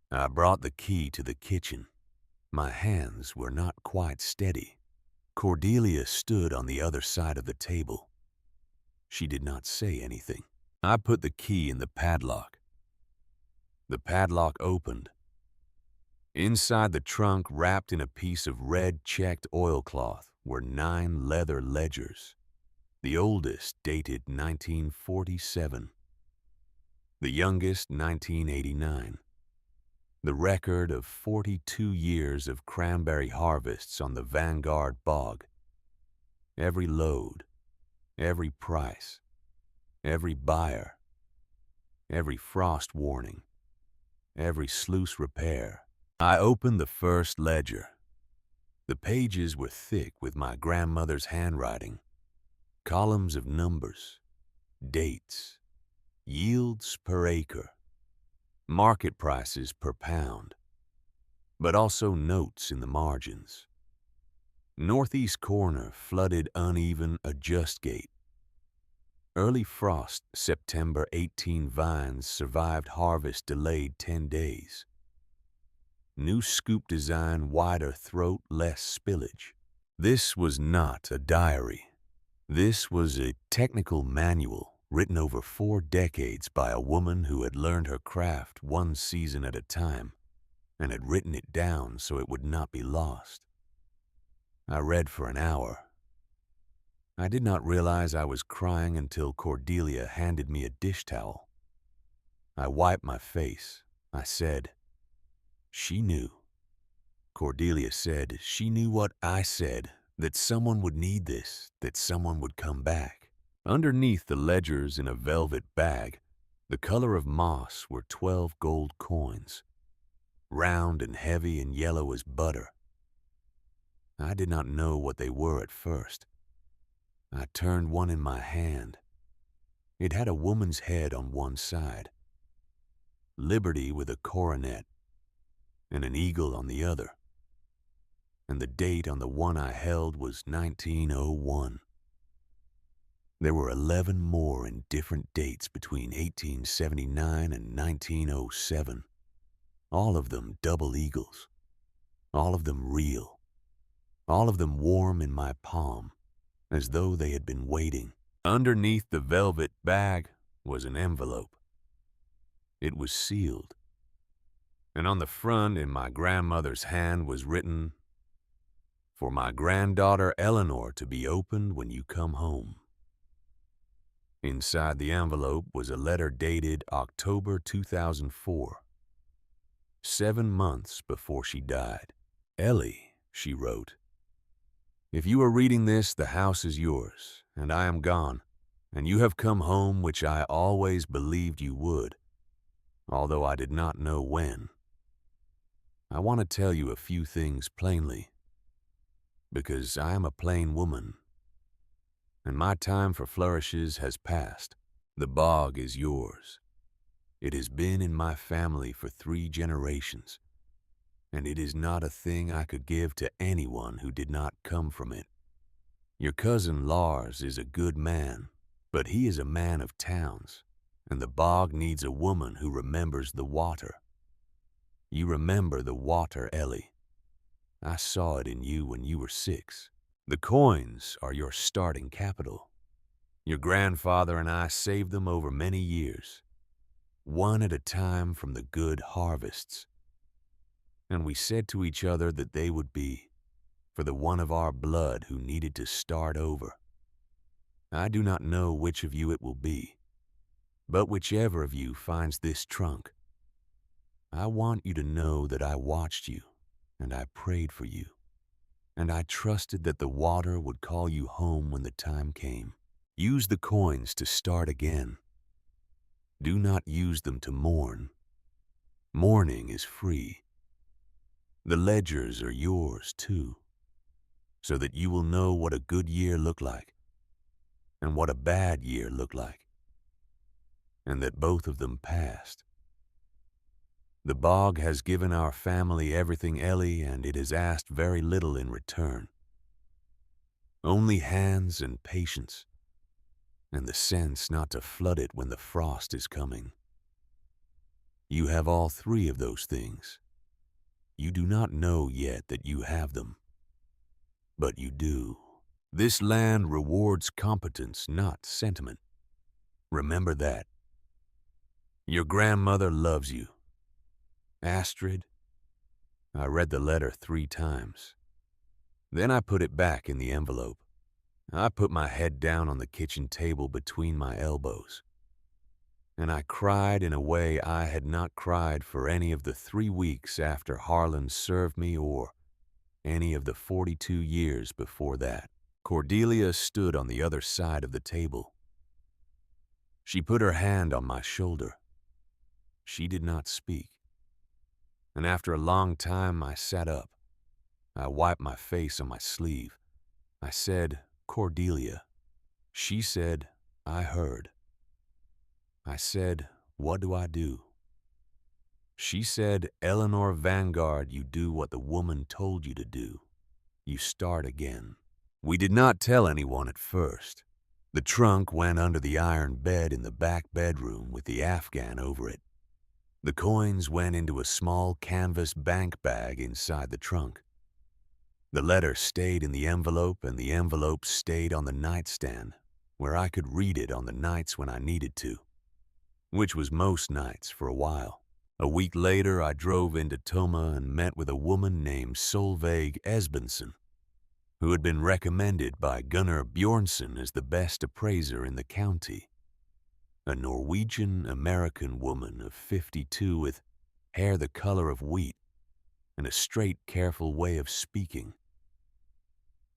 I brought the key to the kitchen. My hands were not quite steady. Cordelia stood on the other side of the table. She did not say anything. I put the key in the padlock. The padlock opened. Inside the trunk, wrapped in a piece of red checked oilcloth, were 9 leather ledgers. The oldest dated 1947. The youngest 1989. The record of 42 years of cranberry harvests on the Vanguard bog. Every load, every price, every buyer, every frost warning, every sluice repair. I opened the first ledger. The pages were thick with my grandmother's handwriting. Columns of numbers, dates, yields per acre, market prices per pound, but also notes in the margins. Northeast corner flooded uneven adjust gate. Early frost September 18 vines survived harvest delayed 10 days. New scoop design, wider throat, less spillage. This was not a diary. This was a technical manual written over 4 decades by a woman who had learned her craft one season at a time and had written it down so it would not be lost. I read for an hour. I did not realize I was crying until Cordelia handed me a dish towel. I wiped my face. I said, "She knew." Cordelia said, "She knew what I said, that someone would need this, that someone would come back." Underneath the ledgers in a velvet bag, the color of moss, were 12 gold coins, round and heavy and yellow as butter. I did not know what they were at first. I turned one in my hand. It had a woman's head on one side, Liberty with a coronet, and an eagle on the other. And the date on the one I held was 1901. There were 11 more in different dates between 1879 and 1907. All of them double eagles. All of them real. All of them warm in my palm, as though they had been waiting. Underneath the velvet bag was an envelope. It was sealed. And on the front, in my grandmother's hand, was written, "For my granddaughter Eleanor to be opened when you come home." Inside the envelope was a letter dated October 2004, 7 months before she died. "Ellie," she wrote, "if you are reading this, the house is yours, and I am gone, and you have come home, which I always believed you would, although I did not know when. I want to tell you a few things plainly, because I am a plain woman, and my time for flourishes has passed. The bog is yours. It has been in my family for 3 generations, and it is not a thing I could give to anyone who did not come from it. Your cousin Lars is a good man, but he is a man of towns, and the bog needs a woman who remembers the water. You remember the water, Ellie. I saw it in you when you were 6. The coins are your starting capital. Your grandfather and I saved them over many years, one at a time from the good harvests. And we said to each other that they would be for the one of our blood who needed to start over. I do not know which of you it will be, But whichever of you finds this trunk, I want you to know that I watched you, and I prayed for you, and I trusted that the water would call you home when the time came. Use the coins to start again. Do not use them to mourn. Mourning is free. The ledgers are yours too, so that you will know what a good year looked like and what a bad year looked like, and that both of them passed. The bog has given our family everything, Ellie, and it has asked very little in return. Only hands and patience, and the sense not to flood it when the frost is coming. You have all three of those things. You do not know yet that you have them, but you do. This land rewards competence, not sentiment. Remember that. Your grandmother loves you. Astrid, I read the letter 3 times. Then I put it back in the envelope. I put my head down on the kitchen table between my elbows, and I cried in a way I had not cried for any of the 3 weeks after Harlan served me or any of the 42 years before that. Cordelia stood on the other side of the table. She put her hand on my shoulder. She did not speak. And after a long time, I sat up. I wiped my face on my sleeve. I said, "Cordelia." She said, "I heard." I said, "What do I do?" She said, "Eleanor Vanguard, you do what the woman told you to do. You start again." We did not tell anyone at first. The trunk went under the iron bed in the back bedroom with the Afghan over it. The coins went into a small canvas bank bag inside the trunk. The letter stayed in the envelope, and the envelope stayed on the nightstand, where I could read it on the nights when I needed to, which was most nights for a while. A week later, I drove into Toma and met with a woman named Solveig Esbensen, who had been recommended by Gunnar Bjornsson as the best appraiser in the county. A Norwegian-American woman of 52 with hair the color of wheat and a straight, careful way of speaking.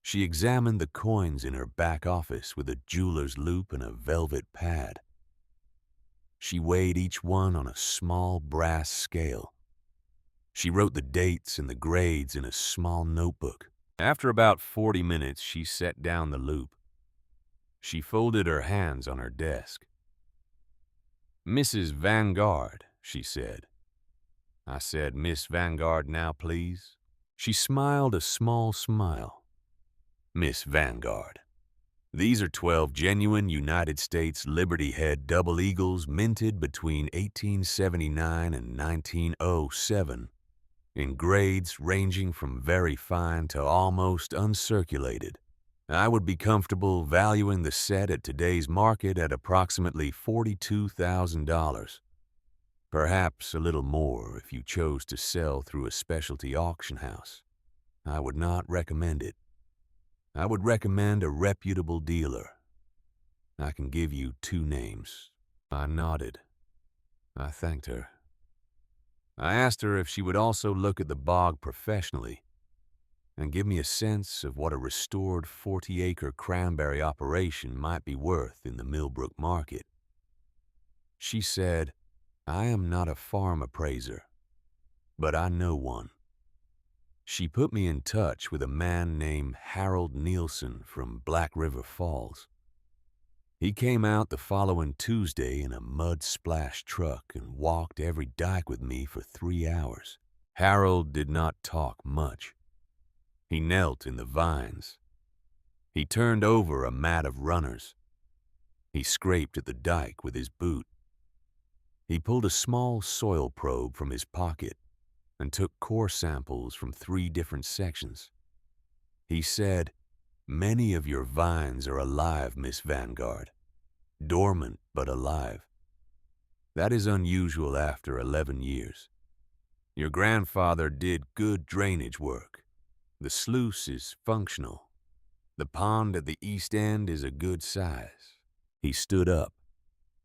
She examined the coins in her back office with a jeweler's loupe and a velvet pad. She weighed each one on a small brass scale. She wrote the dates and the grades in a small notebook. After about 40 minutes, she set down the loupe. She folded her hands on her desk. "Mrs. Vanguard," she said. I said, "Miss Vanguard now, please." She smiled a small smile. "Miss Vanguard, these are 12 genuine United States Liberty Head double eagles minted between 1879 and 1907, in grades ranging from very fine to almost uncirculated. I would be comfortable valuing the set at today's market at approximately $42,000. Perhaps a little more if you chose to sell through a specialty auction house. I would not recommend it. I would recommend a reputable dealer. I can give you 2 names. I nodded. I thanked her. I asked her if she would also look at the bog professionally and give me a sense of what a restored 40-acre cranberry operation might be worth in the Millbrook market. She said, "I am not a farm appraiser, but I know one." She put me in touch with a man named Harold Nielsen from Black River Falls. He came out the following Tuesday in a mud-splashed truck and walked every dike with me for 3 hours. Harold did not talk much. He knelt in the vines. He turned over a mat of runners. He scraped at the dike with his boot. He pulled a small soil probe from his pocket and took core samples from 3 different sections. He said, "Many of your vines are alive, Miss Vanguard. Dormant, but alive. That is unusual after 11 years. Your grandfather did good drainage work. The sluice is functional. The pond at the east end is a good size." He stood up.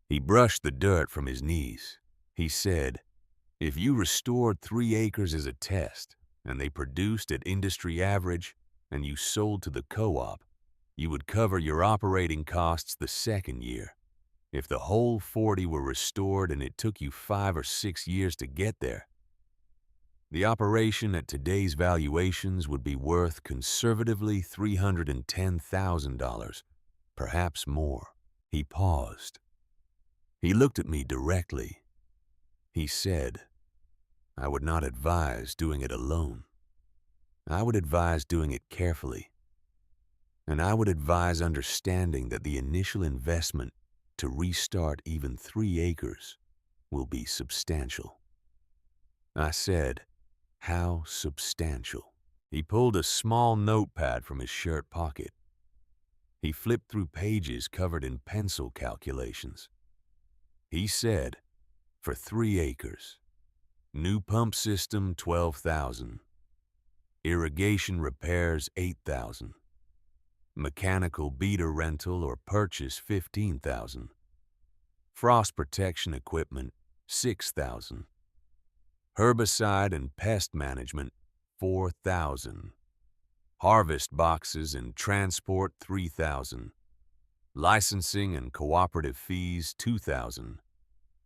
He brushed the dirt from his knees. He said, "If you restored 3 acres as a test, and they produced at industry average, and you sold to the co-op, you would cover your operating costs the second year. If the whole 40 were restored and it took you 5 or 6 years to get there, the operation at today's valuations would be worth conservatively $310,000, perhaps more." He paused. He looked at me directly. He said, "I would not advise doing it alone. I would advise doing it carefully. And I would advise understanding that the initial investment to restart even 3 acres will be substantial." I said, "How substantial?" He pulled a small notepad from his shirt pocket. He flipped through pages covered in pencil calculations. He said, "For 3 acres, new pump system $12,000, irrigation repairs $8,000, mechanical beater rental or purchase $15,000, frost protection equipment $6,000, herbicide and pest management $4,000, harvest boxes and transport $3,000, licensing and cooperative fees $2,000,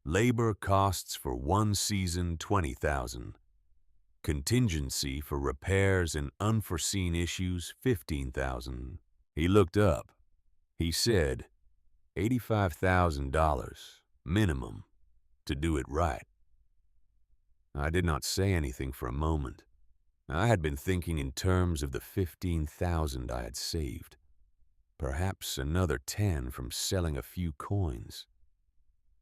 labor costs for 1 season $20,000, contingency for repairs and unforeseen issues $15,000. He looked up. He said, $85,000 minimum to do it right. I did not say anything for a moment. I had been thinking in terms of the $15,000 I had saved. Perhaps another 10 from selling a few coins.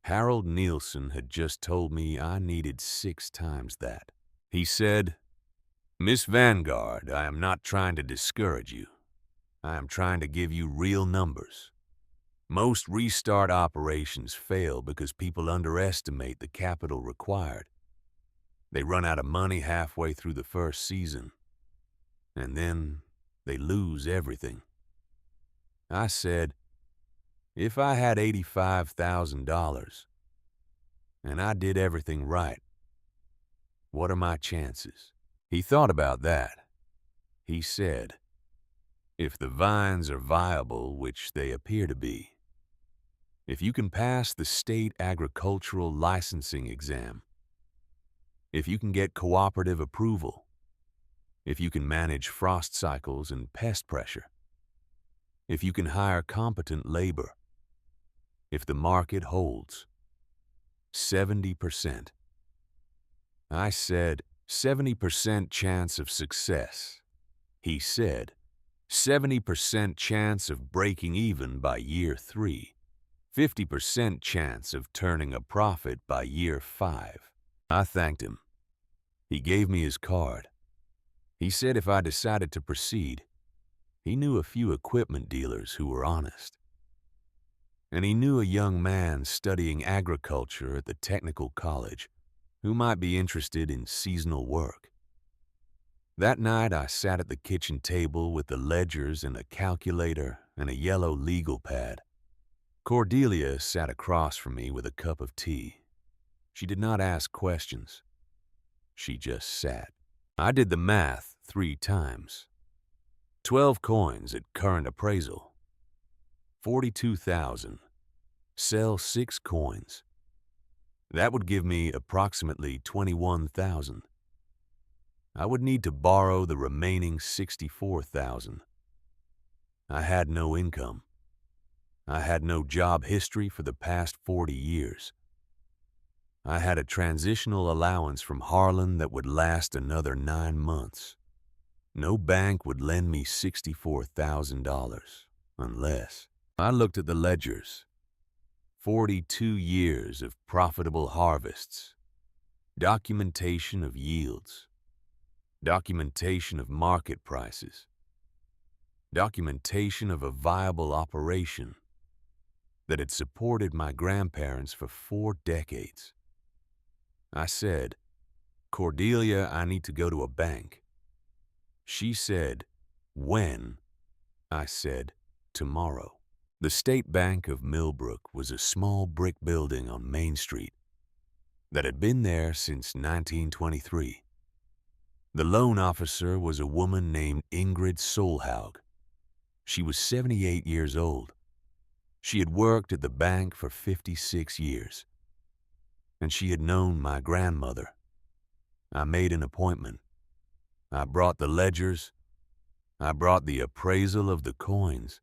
Harold Nielsen had just told me I needed 6 times that. He said, "Miss Vanguard, I am not trying to discourage you. I am trying to give you real numbers. Most restart operations fail because people underestimate the capital required. They run out of money halfway through the first season, and then they lose everything." I said, "If I had $85,000 and I did everything right, what are my chances?" He thought about that. He said, "If the vines are viable, which they appear to be, if you can pass the state agricultural licensing exam, if you can get cooperative approval, if you can manage frost cycles and pest pressure, if you can hire competent labor, if the market holds, 70%. I said, 70% chance of success. He said, 70% chance of breaking even by year 3, 50% chance of turning a profit by year 5. I thanked him. He gave me his card. He said if I decided to proceed, he knew a few equipment dealers who were honest. And he knew a young man studying agriculture at the technical college who might be interested in seasonal work. That night I sat at the kitchen table with the ledgers and a calculator and a yellow legal pad. Cordelia sat across from me with a cup of tea. She did not ask questions. She just sat. I did the math 3 times. 12 coins at current appraisal. 42,000. Sell 6 coins. That would give me approximately 21,000. I would need to borrow the remaining 64,000. I had no income. I had no job history for the past 40 years. I had a transitional allowance from Harlan that would last another 9 months. No bank would lend me $64,000 unless... I looked at the ledgers. 42 years of profitable harvests. Documentation of yields. Documentation of market prices. Documentation of a viable operation that had supported my grandparents for 4 decades. I said, "Cordelia, I need to go to a bank." She said, "When?" I said, "Tomorrow." The State Bank of Millbrook was a small brick building on Main Street that had been there since 1923. The loan officer was a woman named Ingrid Solhaug. She was 78 years old. She had worked at the bank for 56 years, and she had known my grandmother. I made an appointment. I brought the ledgers. I brought the appraisal of the coins.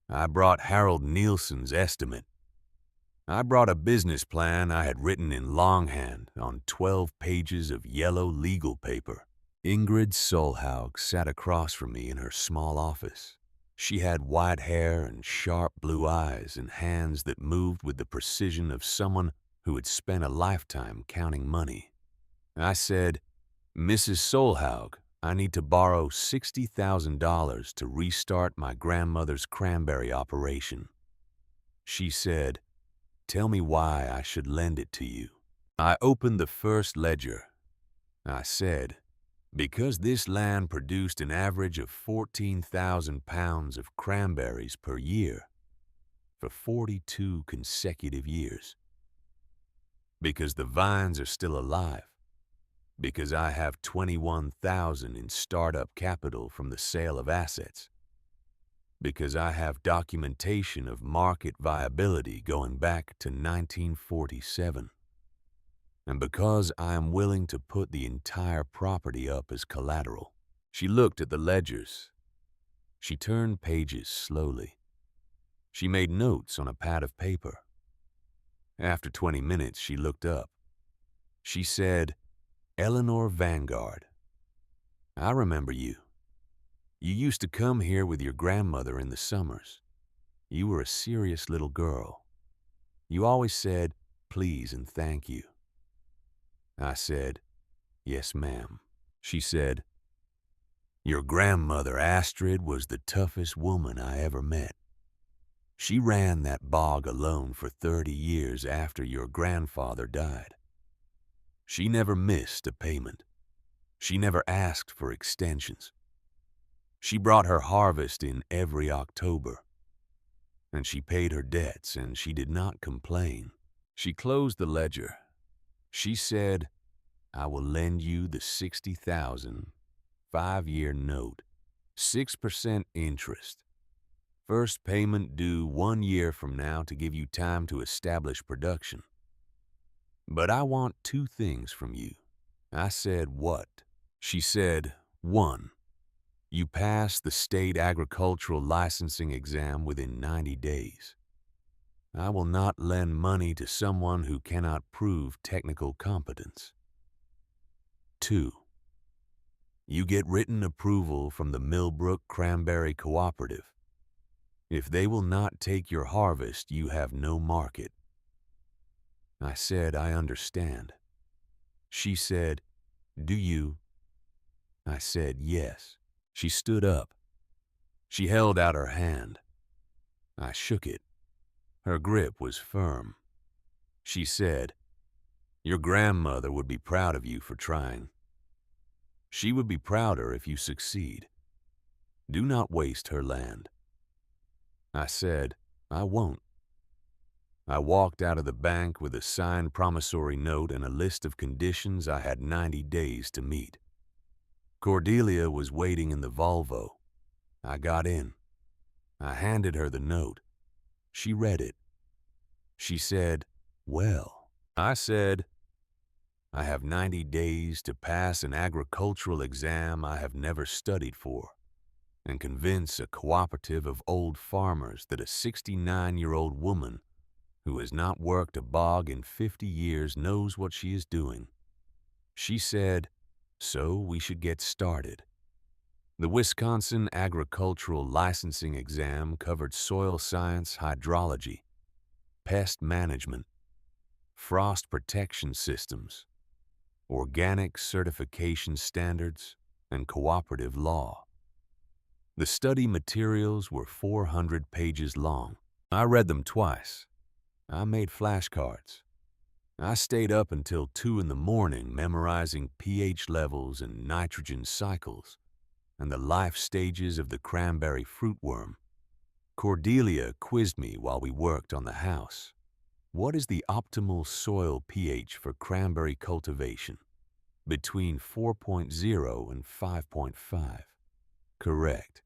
I brought Harold Nielsen's estimate. I brought a business plan I had written in longhand on 12 pages of yellow legal paper. Ingrid Solhaug sat across from me in her small office. She had white hair and sharp blue eyes and hands that moved with the precision of someone who had spent a lifetime counting money. I said, "Mrs. Solhaug, I need to borrow $60,000 to restart my grandmother's cranberry operation." She said, "Tell me why I should lend it to you." I opened the first ledger. I said, "Because this land produced an average of 14,000 pounds of cranberries per year for 42 consecutive years. Because the vines are still alive. Because I have 21,000 in startup capital from the sale of assets. Because I have documentation of market viability going back to 1947. And because I am willing to put the entire property up as collateral." She looked at the ledgers. She turned pages slowly. She made notes on a pad of paper. After 20 minutes, she looked up. She said, "Eleanor Vanguard, I remember you. You used to come here with your grandmother in the summers. You were a serious little girl. You always said, 'Please' and 'thank you.'" I said, "Yes, ma'am." She said, "Your grandmother, Astrid, was the toughest woman I ever met. She ran that bog alone for 30 years after your grandfather died. She never missed a payment. She never asked for extensions. She brought her harvest in every October, and she paid her debts, and she did not complain." She closed the ledger. She said, "I will lend you the 60,000, 5-year note, 6% interest. First payment due 1 year from now to give you time to establish production. But I want 2 things from you." I said, "What?" She said, "1, you pass the state agricultural licensing exam within 90 days. I will not lend money to someone who cannot prove technical competence. 2, you get written approval from the Millbrook Cranberry Cooperative. If they will not take your harvest, you have no market." I said, "I understand." She said, "Do you?" I said, "Yes." She stood up. She held out her hand. I shook it. Her grip was firm. She said, "Your grandmother would be proud of you for trying. She would be prouder if you succeed. Do not waste her land." I said, "I won't." I walked out of the bank with a signed promissory note and a list of conditions I had 90 days to meet. Cordelia was waiting in the Volvo. I got in. I handed her the note. She read it. She said, "Well." I said, "I have 90 days to pass an agricultural exam I have never studied for and convince a cooperative of old farmers that a 69-year-old woman who has not worked a bog in 50 years knows what she is doing." She said, "So we should get started." The Wisconsin Agricultural Licensing Exam covered soil science hydrology, pest management, frost protection systems, organic certification standards, and cooperative law. The study materials were 400 pages long. I read them twice. I made flashcards. I stayed up until 2 in the morning memorizing pH levels and nitrogen cycles and the life stages of the cranberry fruitworm. Cordelia quizzed me while we worked on the house. What is the optimal soil pH for cranberry cultivation? Between 4.0 and 5.5. Correct.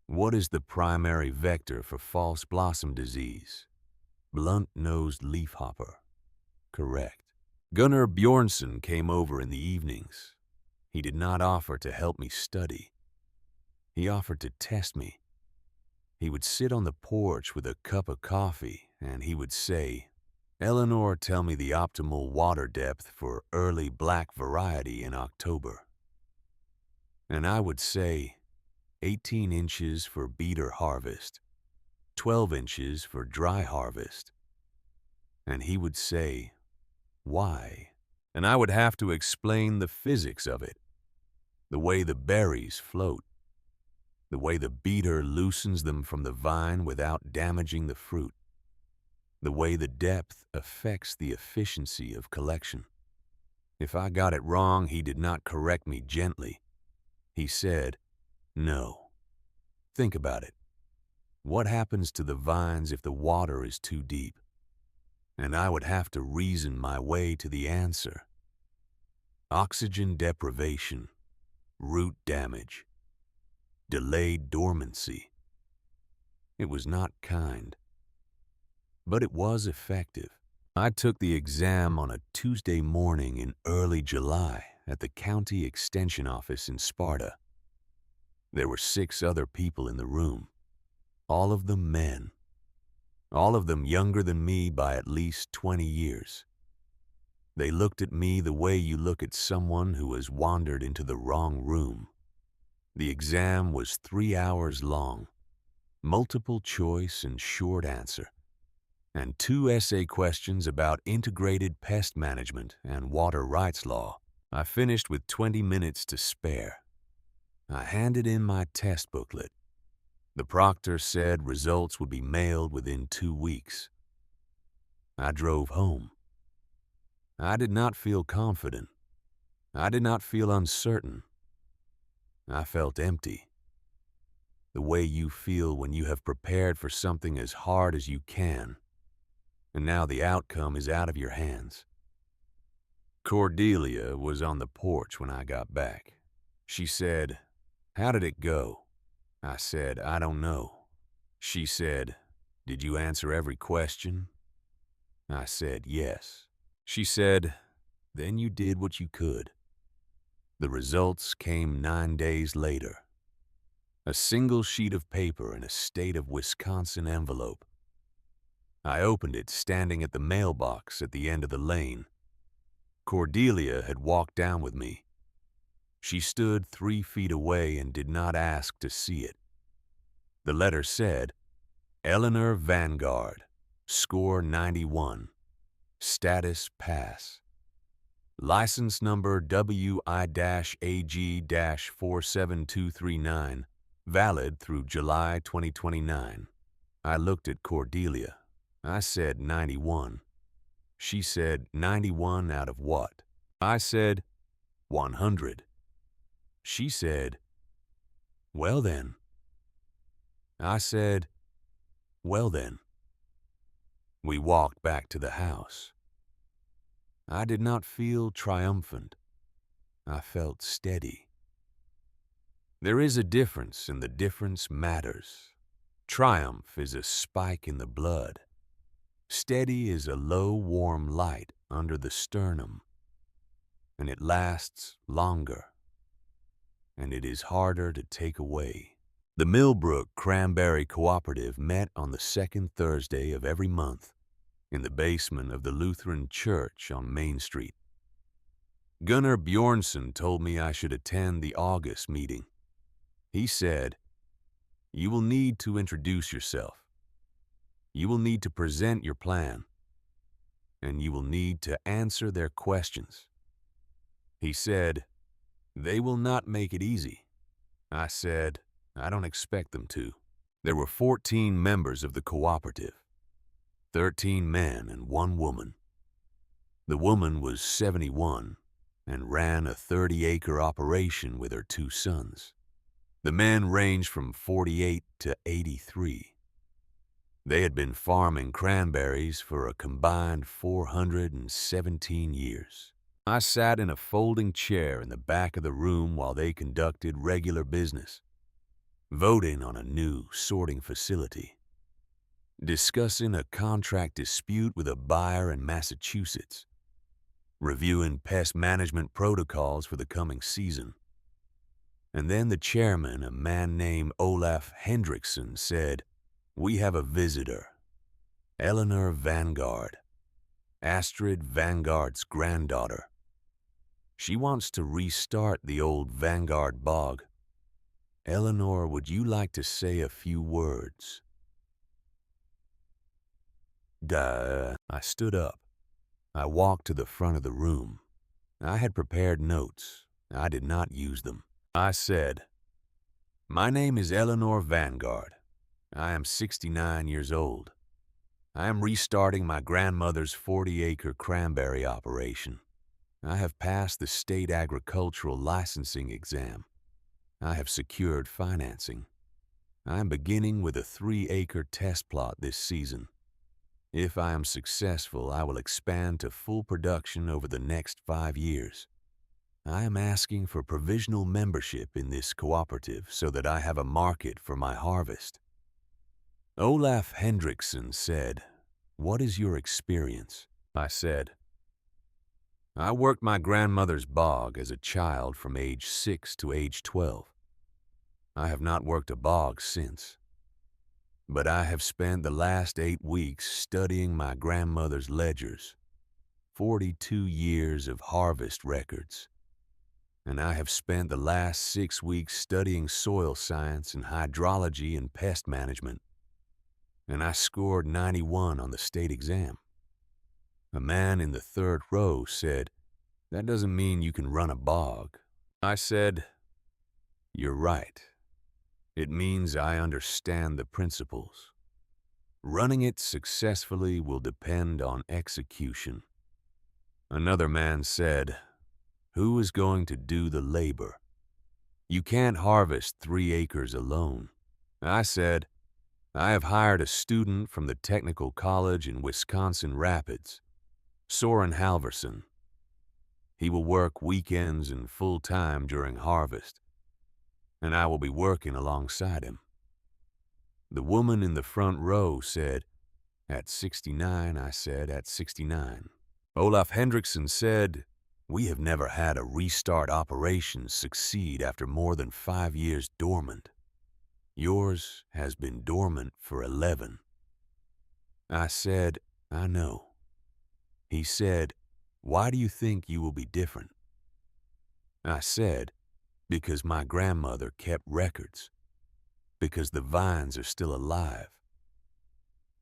What is the primary vector for false blossom disease? Blunt-nosed leafhopper. Correct. Gunnar Bjornsson came over in the evenings. He did not offer to help me study. He offered to test me. He would sit on the porch with a cup of coffee and he would say, "Eleanor, tell me the optimal water depth for early black variety in October." And I would say, 18 inches for beater harvest, 12 inches for dry harvest. And he would say, "Why?" And I would have to explain the physics of it, the way the berries float, the way the beater loosens them from the vine without damaging the fruit, the way the depth affects the efficiency of collection. If I got it wrong, he did not correct me gently. He said, "No. Think about it. What happens to the vines if the water is too deep?" And I would have to reason my way to the answer. Oxygen deprivation, root damage, delayed dormancy. It was not kind, but it was effective. I took the exam on a Tuesday morning in early July at the county extension office in Sparta. There were 6 other people in the room, all of them men, all of them younger than me by at least 20 years. They looked at me the way you look at someone who has wandered into the wrong room. The exam was 3 hours long, multiple choice and short answer, and 2 essay questions about integrated pest management and water rights law. I finished with 20 minutes to spare. I handed in my test booklet. The proctor said results would be mailed within 2 weeks. I drove home. I did not feel confident. I did not feel uncertain. I felt empty. The way you feel when you have prepared for something as hard as you can, and now the outcome is out of your hands. Cordelia was on the porch when I got back. She said, "How did it go?" I said, "I don't know." She said, "Did you answer every question?" I said, "Yes." She said, "Then you did what you could." The results came 9 days later. A single sheet of paper in a state of Wisconsin envelope. I opened it standing at the mailbox at the end of the lane. Cordelia had walked down with me. She stood 3 feet away and did not ask to see it. The letter said, "Eleanor Vanguard, score 91, status pass. License number WI-AG-47239, valid through July 2029. I looked at Cordelia. I said 91. She said 91 out of what? I said 100. She said, "Well then." I said, "Well then." We walked back to the house. I did not feel triumphant. I felt steady. There is a difference, and the difference matters. Triumph is a spike in the blood. Steady is a low, warm light under the sternum, and it lasts longer, and it is harder to take away. The Millbrook Cranberry Cooperative met on the 2nd Thursday of every month in the basement of the Lutheran Church on Main Street. Gunnar Bjornsson told me I should attend the August meeting. He said, "You will need to introduce yourself. You will need to present your plan, and you will need to answer their questions." He said, "They will not make it easy." I said, "I don't expect them to." There were 14 members of the cooperative, 13 men and 1 woman. The woman was 71 and ran a 30-acre operation with her 2 sons. The men ranged from 48 to 83. They had been farming cranberries for a combined 417 years. I sat in a folding chair in the back of the room while they conducted regular business, voting on a new sorting facility, discussing a contract dispute with a buyer in Massachusetts, reviewing pest management protocols for the coming season. And then the chairman, a man named Olaf Hendrickson, said, "We have a visitor, Eleanor Vanguard, Astrid Vanguard's granddaughter. She wants to restart the old Vanguard bog. Eleanor, would you like to say a few words?" Duh. I stood up. I walked to the front of the room. I had prepared notes. I did not use them. I said, "My name is Eleanor Vanguard. I am 69 years old. I am restarting my grandmother's 40-acre cranberry operation. I have passed the state agricultural licensing exam. I have secured financing. I am beginning with a 3-acre test plot this season. If I am successful, I will expand to full production over the next 5 years. I am asking for provisional membership in this cooperative so that I have a market for my harvest." Olaf Hendrickson said, "What is your experience?" I said, "I worked my grandmother's bog as a child from age 6 to age 12. I have not worked a bog since. But I have spent the last 8 weeks studying my grandmother's ledgers, 42 years of harvest records. And I have spent the last 6 weeks studying soil science and hydrology and pest management. And I scored 91 on the state exam." A man in the third row said, "That doesn't mean you can run a bog." I said, "You're right. It means I understand the principles. Running it successfully will depend on execution." Another man said, "Who is going to do the labor? You can't harvest 3 acres alone." I said, "I have hired a student from the technical college in Wisconsin Rapids, Soren Halverson. He will work weekends and full-time during harvest, and I will be working alongside him." The woman in the front row said, "At 69, I said, at 69. Olaf Hendrickson said, "We have never had a restart operation succeed after more than 5 years dormant. Yours has been dormant for 11. I said, "I know." He said, "Why do you think you will be different?" I said, "Because my grandmother kept records. Because the vines are still alive.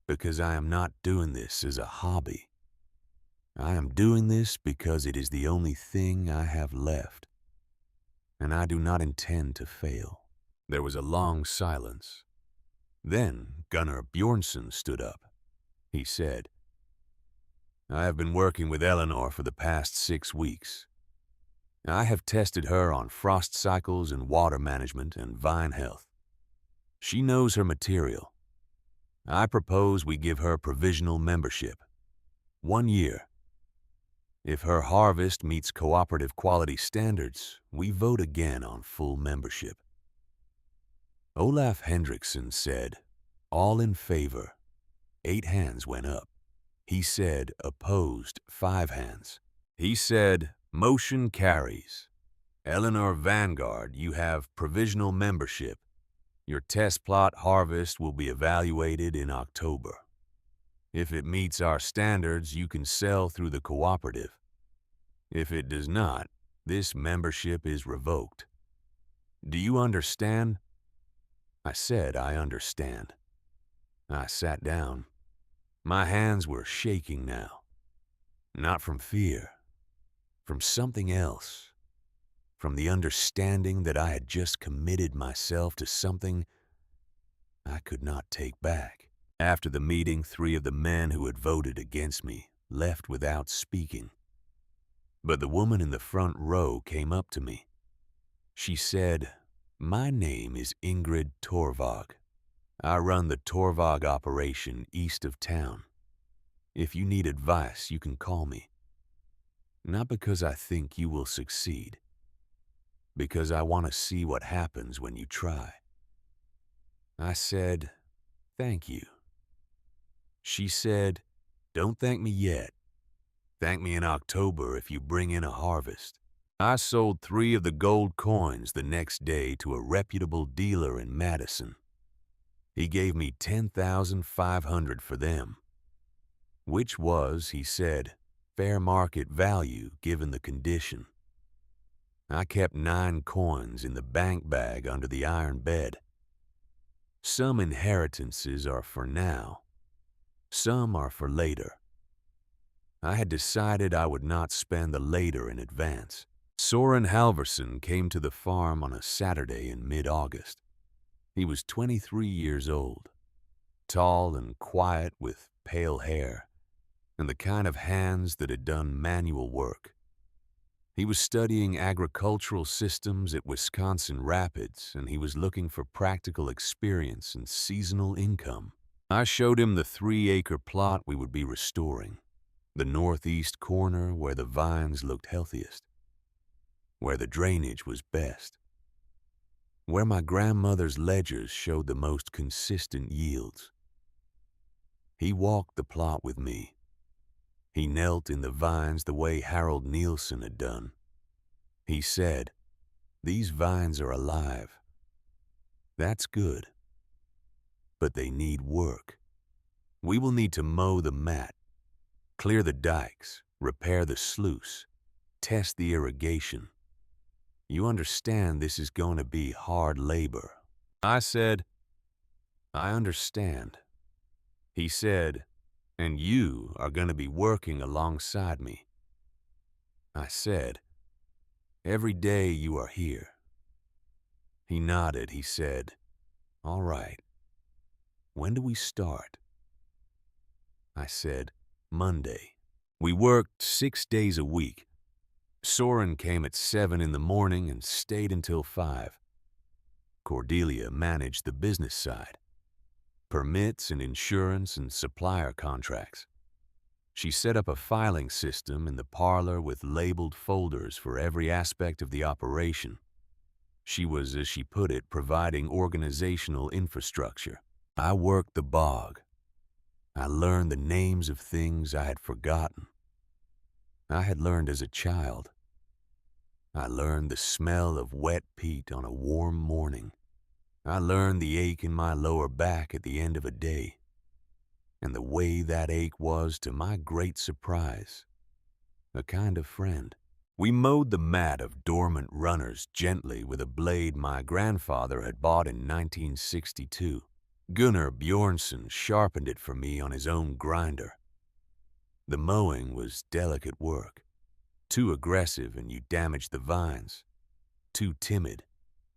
Because I am not doing this as a hobby. I am doing this because it is the only thing I have left. And I do not intend to fail." There was a long silence. Then Gunnar Bjornsson stood up. He said, "I have been working with Eleanor for the past 6 weeks. I have tested her on frost cycles and water management and vine health. She knows her material. I propose we give her provisional membership. 1 year. If her harvest meets cooperative quality standards, we vote again on full membership." Olaf Hendrickson said, "All in favor." 8 hands went up. He said, "Opposed," 5 hands. He said, "Motion carries. Eleanor Vanguard, you have provisional membership. Your test plot harvest will be evaluated in October. If it meets our standards, you can sell through the cooperative. If it does not, this membership is revoked. Do you understand?" I said, "I understand." I sat down. My hands were shaking now. Not from fear, from something else. From the understanding that I had just committed myself to something I could not take back. After the meeting, 3 of the men who had voted against me left without speaking. But the woman in the front row came up to me. She said, "My name is Ingrid Torvog. I run the Torvog operation east of town. If you need advice, you can call me. Not because I think you will succeed, because I want to see what happens when you try." I said, "Thank you." She said, "Don't thank me yet. Thank me in October if you bring in a harvest." I sold 3 of the gold coins the next day to a reputable dealer in Madison. He gave me $10,500 for them, which was, he said, fair market value given the condition. I kept 9 coins in the bank bag under the iron bed. Some inheritances are for now. Some are for later. I had decided I would not spend the later in advance. Soren Halverson came to the farm on a Saturday in mid-August. He was 23 years old, tall and quiet with pale hair, and the kind of hands that had done manual work. He was studying agricultural systems at Wisconsin Rapids, and he was looking for practical experience and seasonal income. I showed him the 3-acre plot we would be restoring, the northeast corner where the vines looked healthiest, where the drainage was best, where my grandmother's ledgers showed the most consistent yields. He walked the plot with me. He knelt in the vines the way Harold Nielsen had done. He said, "These vines are alive. That's good. But they need work. We will need to mow the mat, clear the dikes, repair the sluice, test the irrigation. You understand this is going to be hard labor." I said, "I understand." He said, "And you are going to be working alongside me." I said, "Every day you are here." He nodded. He said, "All right. When do we start?" I said, "Monday." We worked 6 days a week. Soren came at 7 in the morning and stayed until 5. Cordelia managed the business side, permits and insurance and supplier contracts. She set up a filing system in the parlor with labeled folders for every aspect of the operation. She was, as she put it, providing organizational infrastructure. I worked the bog. I learned the names of things I had forgotten. I had learned as a child. I learned the smell of wet peat on a warm morning. I learned the ache in my lower back at the end of a day, and the way that ache was, to my great surprise, a kind of friend. We mowed the mat of dormant runners gently with a blade my grandfather had bought in 1962. Gunnar Bjornsson sharpened it for me on his own grinder. The mowing was delicate work. Too aggressive and you damage the vines. Too timid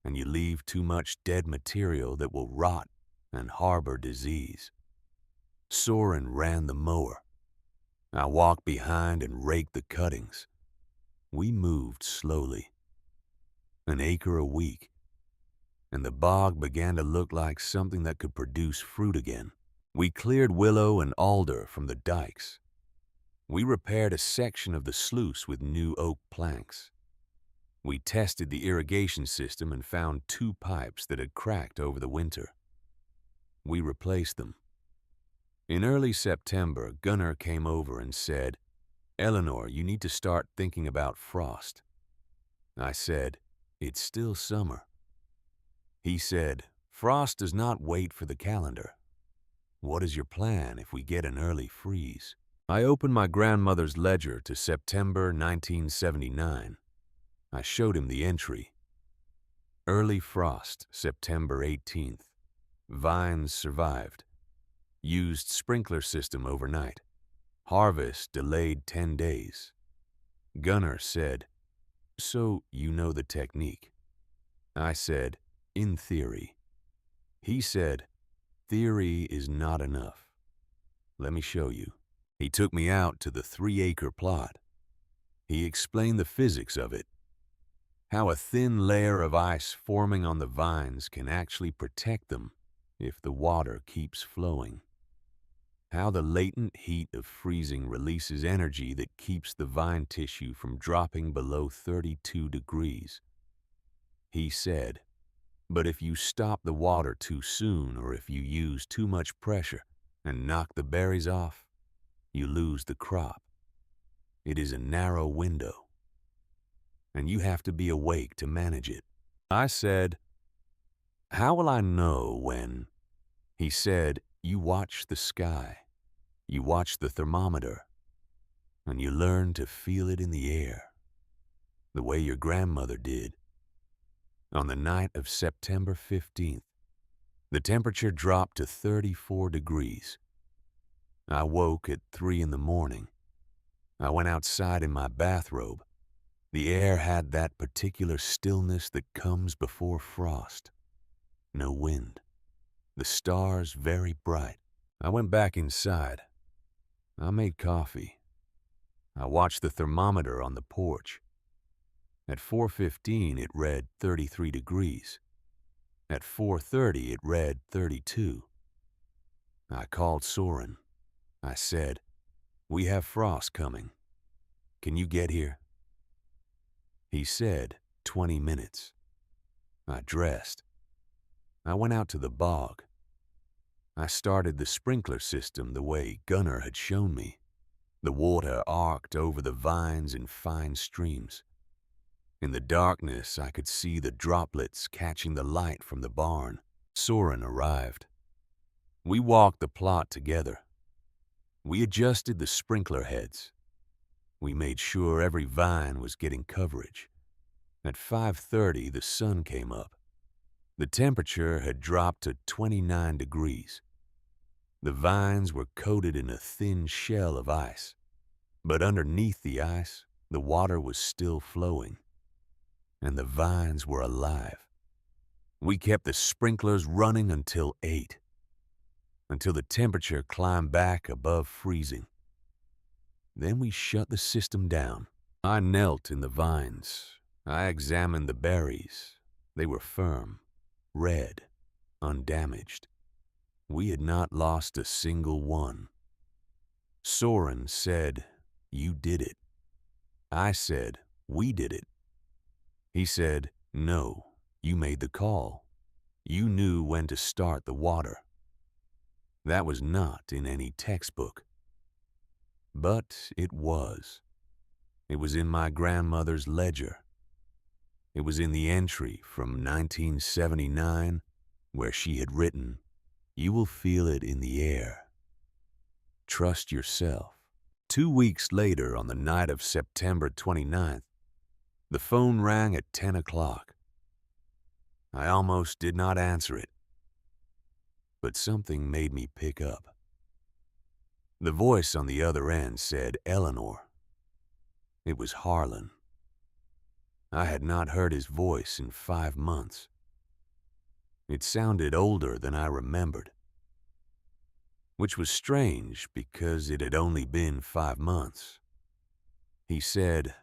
and you leave too much dead material that will rot and harbor disease. Soren ran the mower. I walked behind and raked the cuttings. We moved slowly. An acre a week, and the bog began to look like something that could produce fruit again. We cleared willow and alder from the dikes. We repaired a section of the sluice with new oak planks. We tested the irrigation system and found 2 pipes that had cracked over the winter. We replaced them. In early September, Gunnar came over and said, "Eleanor, you need to start thinking about frost." I said, "It's still summer." He said, "Frost does not wait for the calendar. What is your plan if we get an early freeze?" I opened my grandmother's ledger to September 1979. I showed him the entry. Early frost, September 18th. Vines survived. Used sprinkler system overnight. Harvest delayed 10 days. Gunnar said, "So you know the technique?" I said, "In theory." He said, "Theory is not enough. Let me show you." He took me out to the 3-acre plot. He explained the physics of it, how a thin layer of ice forming on the vines can actually protect them if the water keeps flowing. How the latent heat of freezing releases energy that keeps the vine tissue from dropping below 32 degrees. He said, but if you stop the water too soon or if you use too much pressure and knock the berries off, you lose the crop. It is a narrow window, and you have to be awake to manage it. I said, how will I know when? He said, you watch the sky, you watch the thermometer, and you learn to feel it in the air, the way your grandmother did. On the night of September 15th, the temperature dropped to 34 degrees. I woke at 3 in the morning. I went outside in my bathrobe. The air had that particular stillness that comes before frost. No wind. The stars very bright. I went back inside. I made coffee. I watched the thermometer on the porch. At 4:15 it read 33 degrees. At 4:30 it read 32. I called Soren. I said, we have frost coming. Can you get here? He said, 20 minutes. I dressed. I went out to the bog. I started the sprinkler system the way Gunnar had shown me. The water arced over the vines in fine streams. In the darkness, I could see the droplets catching the light from the barn. Soren arrived. We walked the plot together. We adjusted the sprinkler heads. We made sure every vine was getting coverage. At 5:30, the sun came up. The temperature had dropped to 29 degrees. The vines were coated in a thin shell of ice, but underneath the ice, the water was still flowing, and the vines were alive. We kept the sprinklers running until 8, until the temperature climbed back above freezing. Then we shut the system down. I knelt in the vines. I examined the berries. They were firm, red, undamaged. We had not lost a single one. Soren said, you did it. I said, we did it. He said, no, you made the call. You knew when to start the water. That was not in any textbook. But it was. It was in my grandmother's ledger. It was in the entry from 1979 where she had written, you will feel it in the air. Trust yourself. 2 weeks later, on the night of September 29th, the phone rang at 10 o'clock. I almost did not answer it, but something made me pick up. The voice on the other end said, Eleanor. It was Harlan. I had not heard his voice in 5 months. It sounded older than I remembered, which was strange because it had only been 5 months. He said,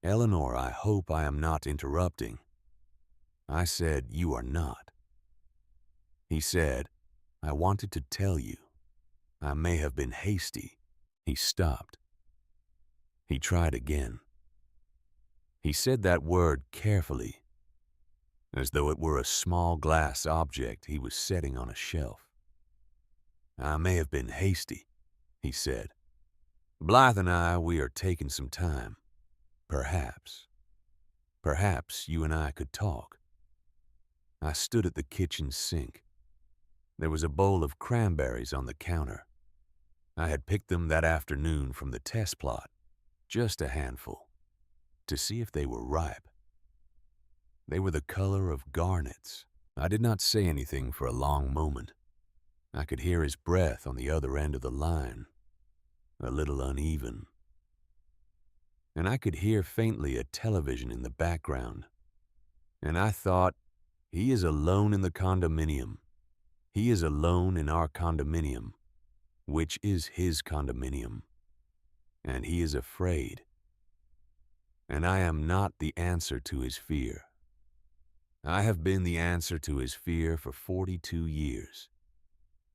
Eleanor, I hope I am not interrupting. I said, you are not. He said, I wanted to tell you. I may have been hasty. He stopped. He tried again. He said that word carefully, as though it were a small glass object he was setting on a shelf. I may have been hasty, he said. Blythe and I, we are taking some time. Perhaps you and I could talk. I stood at the kitchen sink. There was a bowl of cranberries on the counter. I had picked them that afternoon from the test plot, just a handful, to see if they were ripe. They were the color of garnets. I did not say anything for a long moment. I could hear his breath on the other end of the line, a little uneven. And I could hear faintly a television in the background. And I thought, he is alone in the condominium. He is alone in our condominium, which is his condominium. And he is afraid. And I am not the answer to his fear. I have been the answer to his fear for 42 years.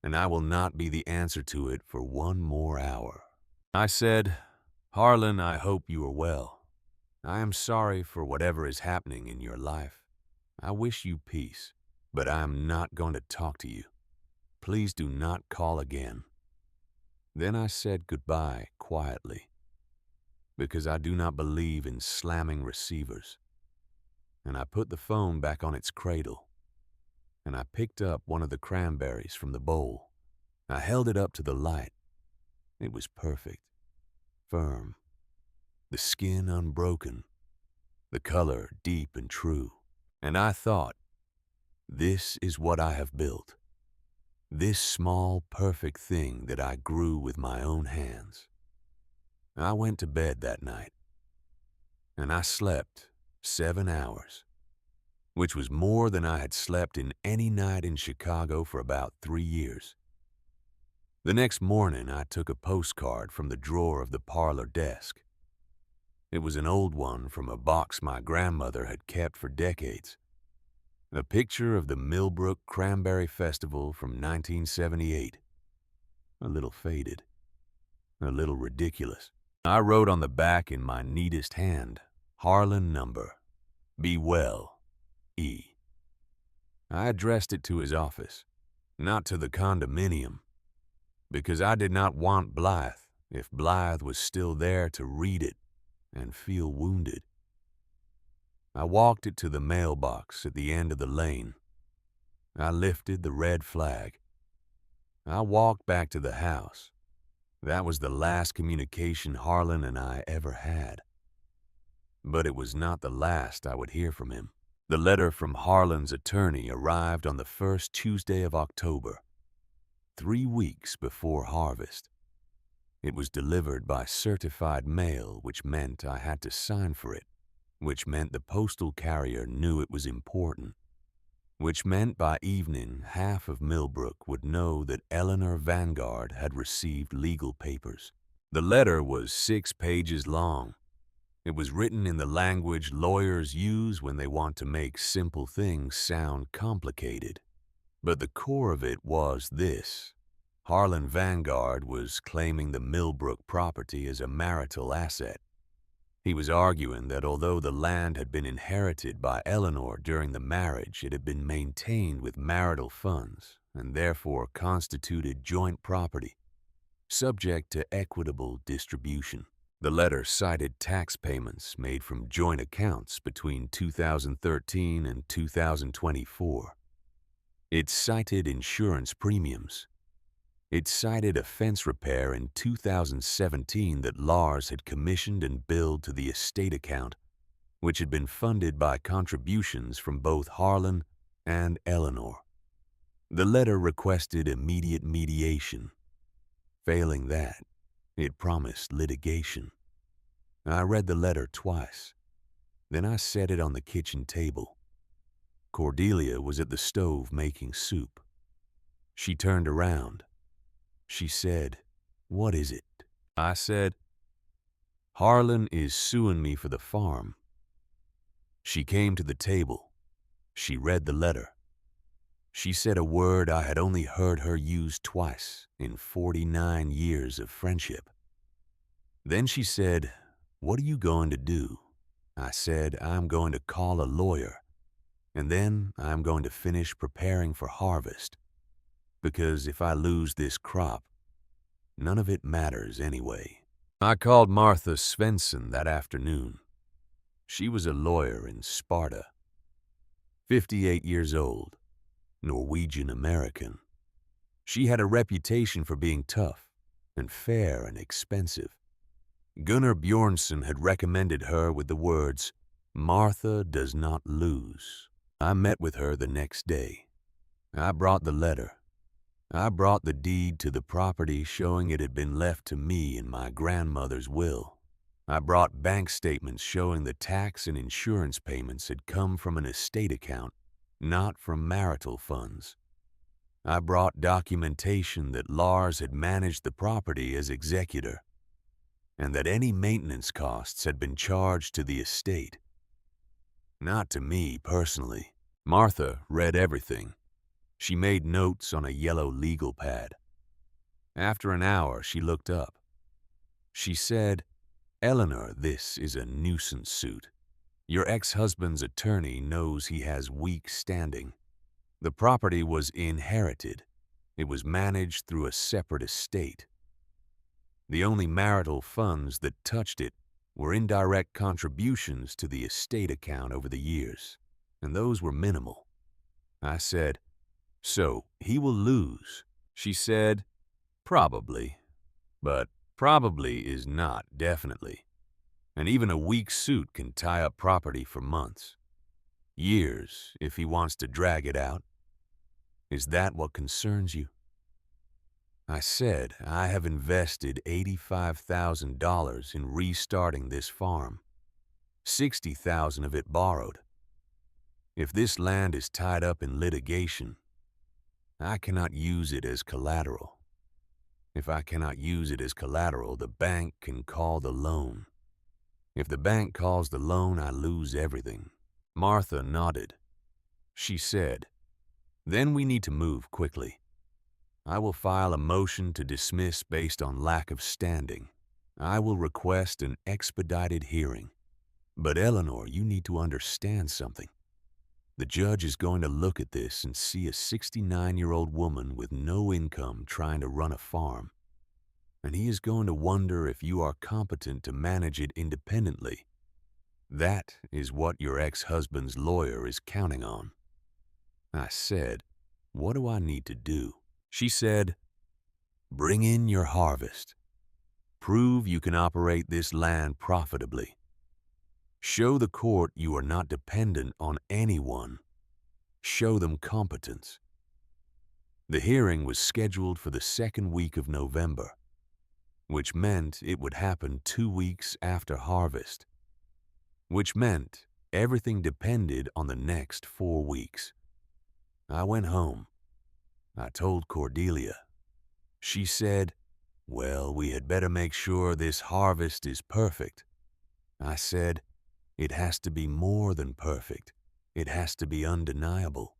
and I will not be the answer to it for one more hour. I said, Harlan, I hope you are well. I am sorry for whatever is happening in your life. I wish you peace, but I am not going to talk to you. Please do not call again. Then I said goodbye quietly, because I do not believe in slamming receivers. And I put the phone back on its cradle, and I picked up one of the cranberries from the bowl. I held it up to the light. It was perfect, firm, the skin unbroken, the color deep and true. And I thought, this is what I have built. This small, perfect thing that I grew with my own hands. I went to bed that night, and I slept 7 hours, which was more than I had slept in any night in Chicago for about 3 years. The next morning, I took a postcard from the drawer of the parlor desk. It was an old one from a box my grandmother had kept for decades. A picture of the Millbrook Cranberry Festival from 1978. A little faded, a little ridiculous. I wrote on the back in my neatest hand, Harlan number, be well, E. I addressed it to his office, not to the condominium, because I did not want Blythe, if Blythe was still there, to read it and feel wounded. I walked it to the mailbox at the end of the lane. I lifted the red flag. I walked back to the house. That was the last communication Harlan and I ever had. But it was not the last I would hear from him. The letter from Harlan's attorney arrived on the first Tuesday of October, 3 weeks before harvest. It was delivered by certified mail, which meant I had to sign for it, which meant the postal carrier knew it was important, which meant by evening half of Millbrook would know that Eleanor Vanguard had received legal papers. The letter was 6 pages long. It was written in the language lawyers use when they want to make simple things sound complicated. But the core of it was this. Harlan Vanguard was claiming the Millbrook property as a marital asset. He was arguing that although the land had been inherited by Eleanor during the marriage, it had been maintained with marital funds and therefore constituted joint property, subject to equitable distribution. The letter cited tax payments made from joint accounts between 2013 and 2024. It cited insurance premiums. It cited a fence repair in 2017 that Lars had commissioned and billed to the estate account, which had been funded by contributions from both Harlan and Eleanor. The letter requested immediate mediation. Failing that, it promised litigation. I read the letter twice. Then I set it on the kitchen table. Cordelia was at the stove making soup. She turned around. She said, "What is it?" I said, "Harlan is suing me for the farm." She came to the table. She read the letter. She said a word I had only heard her use twice in 49 years of friendship. Then she said, "What are you going to do?" I said, "I'm going to call a lawyer, and then I'm going to finish preparing for harvest, because if I lose this crop, none of it matters anyway." I called Martha Svensson that afternoon. She was a lawyer in Sparta, 58 years old, Norwegian-American. She had a reputation for being tough and fair and expensive. Gunnar Bjornsson had recommended her with the words, "Martha does not lose." I met with her the next day. I brought the letter. I brought the deed to the property showing it had been left to me in my grandmother's will. I brought bank statements showing the tax and insurance payments had come from an estate account, not from marital funds. I brought documentation that Lars had managed the property as executor, and that any maintenance costs had been charged to the estate. Not to me personally. Martha read everything. She made notes on a yellow legal pad. After an hour, she looked up. She said, "Eleanor, this is a nuisance suit. Your ex-husband's attorney knows he has weak standing. The property was inherited. It was managed through a separate estate. The only marital funds that touched it were indirect contributions to the estate account over the years, and those were minimal." I said, "So he will lose?" She said, "Probably, but probably is not definitely. And even a weak suit can tie up property for months, years, if he wants to drag it out. Is that what concerns you?" I said, "I have invested $85,000 in restarting this farm, 60,000 of it borrowed. If this land is tied up in litigation, I cannot use it as collateral. If I cannot use it as collateral, the bank can call the loan. If the bank calls the loan, I lose everything." Martha nodded. She said, "Then we need to move quickly. I will file a motion to dismiss based on lack of standing. I will request an expedited hearing. But Eleanor, you need to understand something. The judge is going to look at this and see a 69-year-old woman with no income trying to run a farm. And he is going to wonder if you are competent to manage it independently. That is what your ex-husband's lawyer is counting on." I said, "What do I need to do?" She said, "Bring in your harvest. Prove you can operate this land profitably. Show the court you are not dependent on anyone. Show them competence." The hearing was scheduled for the second week of November, which meant it would happen 2 weeks after harvest, which meant everything depended on the next 4 weeks. I went home. I told Cordelia. She said, "Well, we had better make sure this harvest is perfect." I said, "It has to be more than perfect. It has to be undeniable."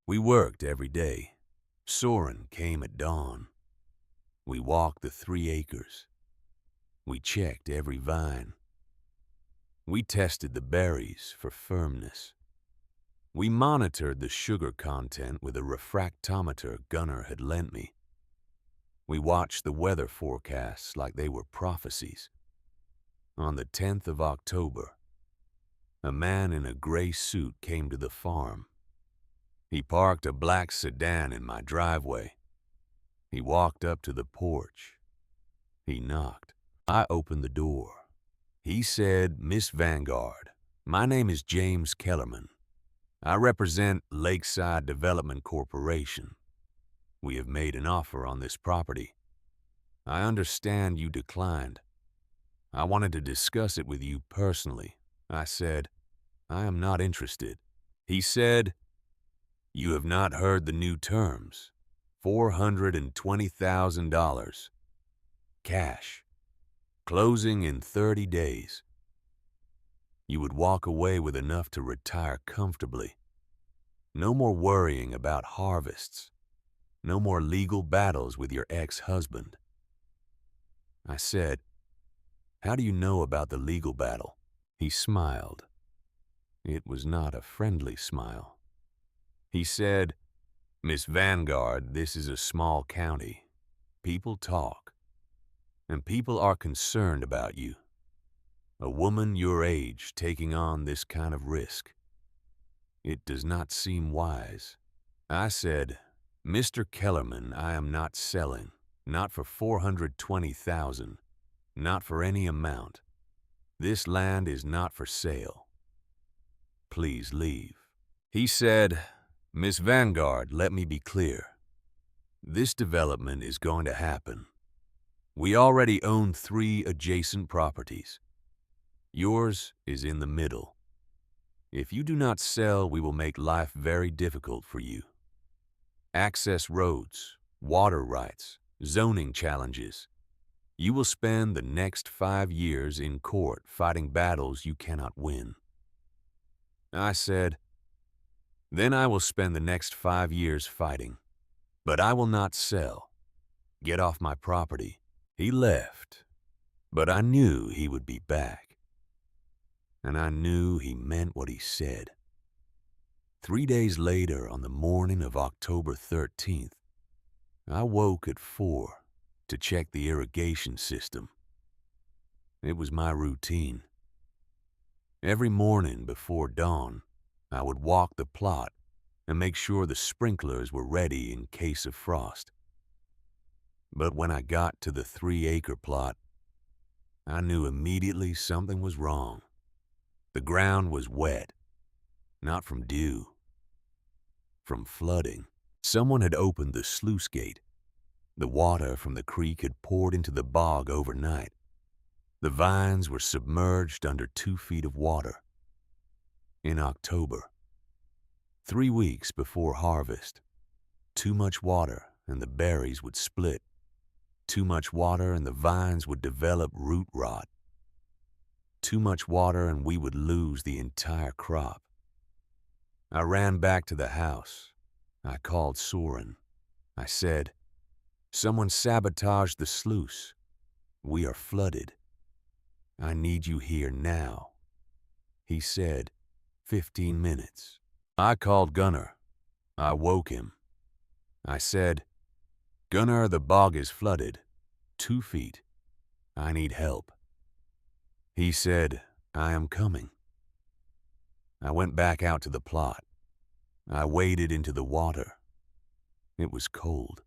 We worked every day. Soren came at dawn. We walked the 3 acres. We checked every vine. We tested the berries for firmness. We monitored the sugar content with a refractometer Gunnar had lent me. We watched the weather forecasts like they were prophecies. On the 10th of October, a man in a gray suit came to the farm. He parked a black sedan in my driveway. He walked up to the porch. He knocked. I opened the door. He said, "Miss Vanguard, my name is James Kellerman. I represent Lakeside Development Corporation. We have made an offer on this property. I understand you declined. I wanted to discuss it with you personally." I said, "I am not interested." He said, "You have not heard the new terms. $420,000. Cash. Closing in 30 days. You would walk away with enough to retire comfortably. No more worrying about harvests. No more legal battles with your ex-husband." I said, "How do you know about the legal battle?" He smiled. It was not a friendly smile. He said, "Miss Vanguard, this is a small county. People talk. And people are concerned about you. A woman your age taking on this kind of risk. It does not seem wise." I said, "Mr. Kellerman, I am not selling. Not for $420,000. Not for any amount. This land is not for sale. Please leave." He said, "Miss Vanguard, let me be clear. This development is going to happen. We already own 3 adjacent properties. Yours is in the middle. If you do not sell, we will make life very difficult for you. Access roads, water rights, zoning challenges. You will spend the next 5 years in court fighting battles you cannot win." I said, Then I will spend the next 5 years fighting. But I will not sell. Get off my property." He left, but I knew he would be back. And I knew he meant what he said. 3 days later, on the morning of October 13th, I woke at 4 to check the irrigation system. It was my routine. Every morning before dawn, I would walk the plot and make sure the sprinklers were ready in case of frost. But when I got to the 3-acre plot, I knew immediately something was wrong. The ground was wet, not from dew, from flooding. Someone had opened the sluice gate. The water from the creek had poured into the bog overnight. The vines were submerged under 2 feet of water. In October, 3 weeks before harvest, too much water and the berries would split. Too much water and the vines would develop root rot. Too much water and we would lose the entire crop. I ran back to the house. I called Soren. I said, "Someone sabotaged the sluice. We are flooded. I need you here now." He said, 15 minutes. I called Gunnar. I woke him. I said, "Gunnar, the bog is flooded. 2 feet. I need help." He said, "I am coming." I went back out to the plot. I waded into the water. It was cold.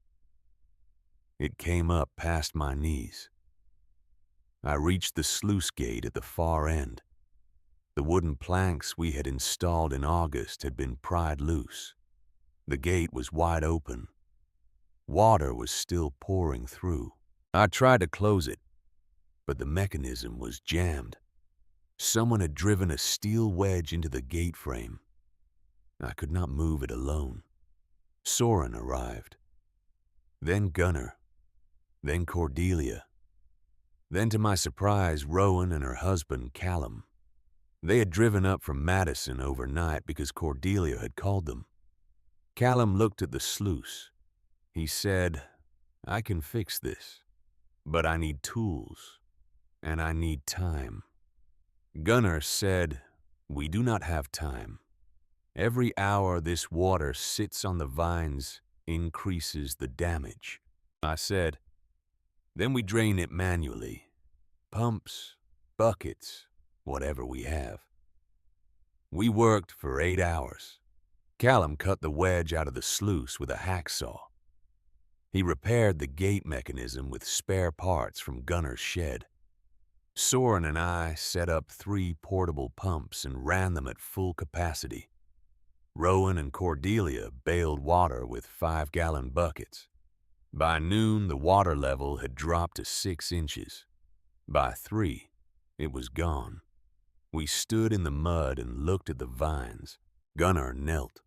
It came up past my knees. I reached the sluice gate at the far end. The wooden planks we had installed in August had been pried loose. The gate was wide open. Water was still pouring through. I tried to close it, but the mechanism was jammed. Someone had driven a steel wedge into the gate frame. I could not move it alone. Soren arrived. Then Gunnar. Then Cordelia. Then, to my surprise, Rowan and her husband, Callum. They had driven up from Madison overnight because Cordelia had called them. Callum looked at the sluice. He said, "I can fix this, but I need tools, and I need time." Gunnar said, "We do not have time. Every hour this water sits on the vines increases the damage." I said, "Then we drain it manually. Pumps, buckets, whatever we have." We worked for 8 hours. Callum cut the wedge out of the sluice with a hacksaw. He repaired the gate mechanism with spare parts from Gunnar's shed. Soren and I set up 3 portable pumps and ran them at full capacity. Rowan and Cordelia bailed water with 5-gallon buckets. By noon, the water level had dropped to 6 inches. By 3, it was gone. We stood in the mud and looked at the vines. Gunnar knelt.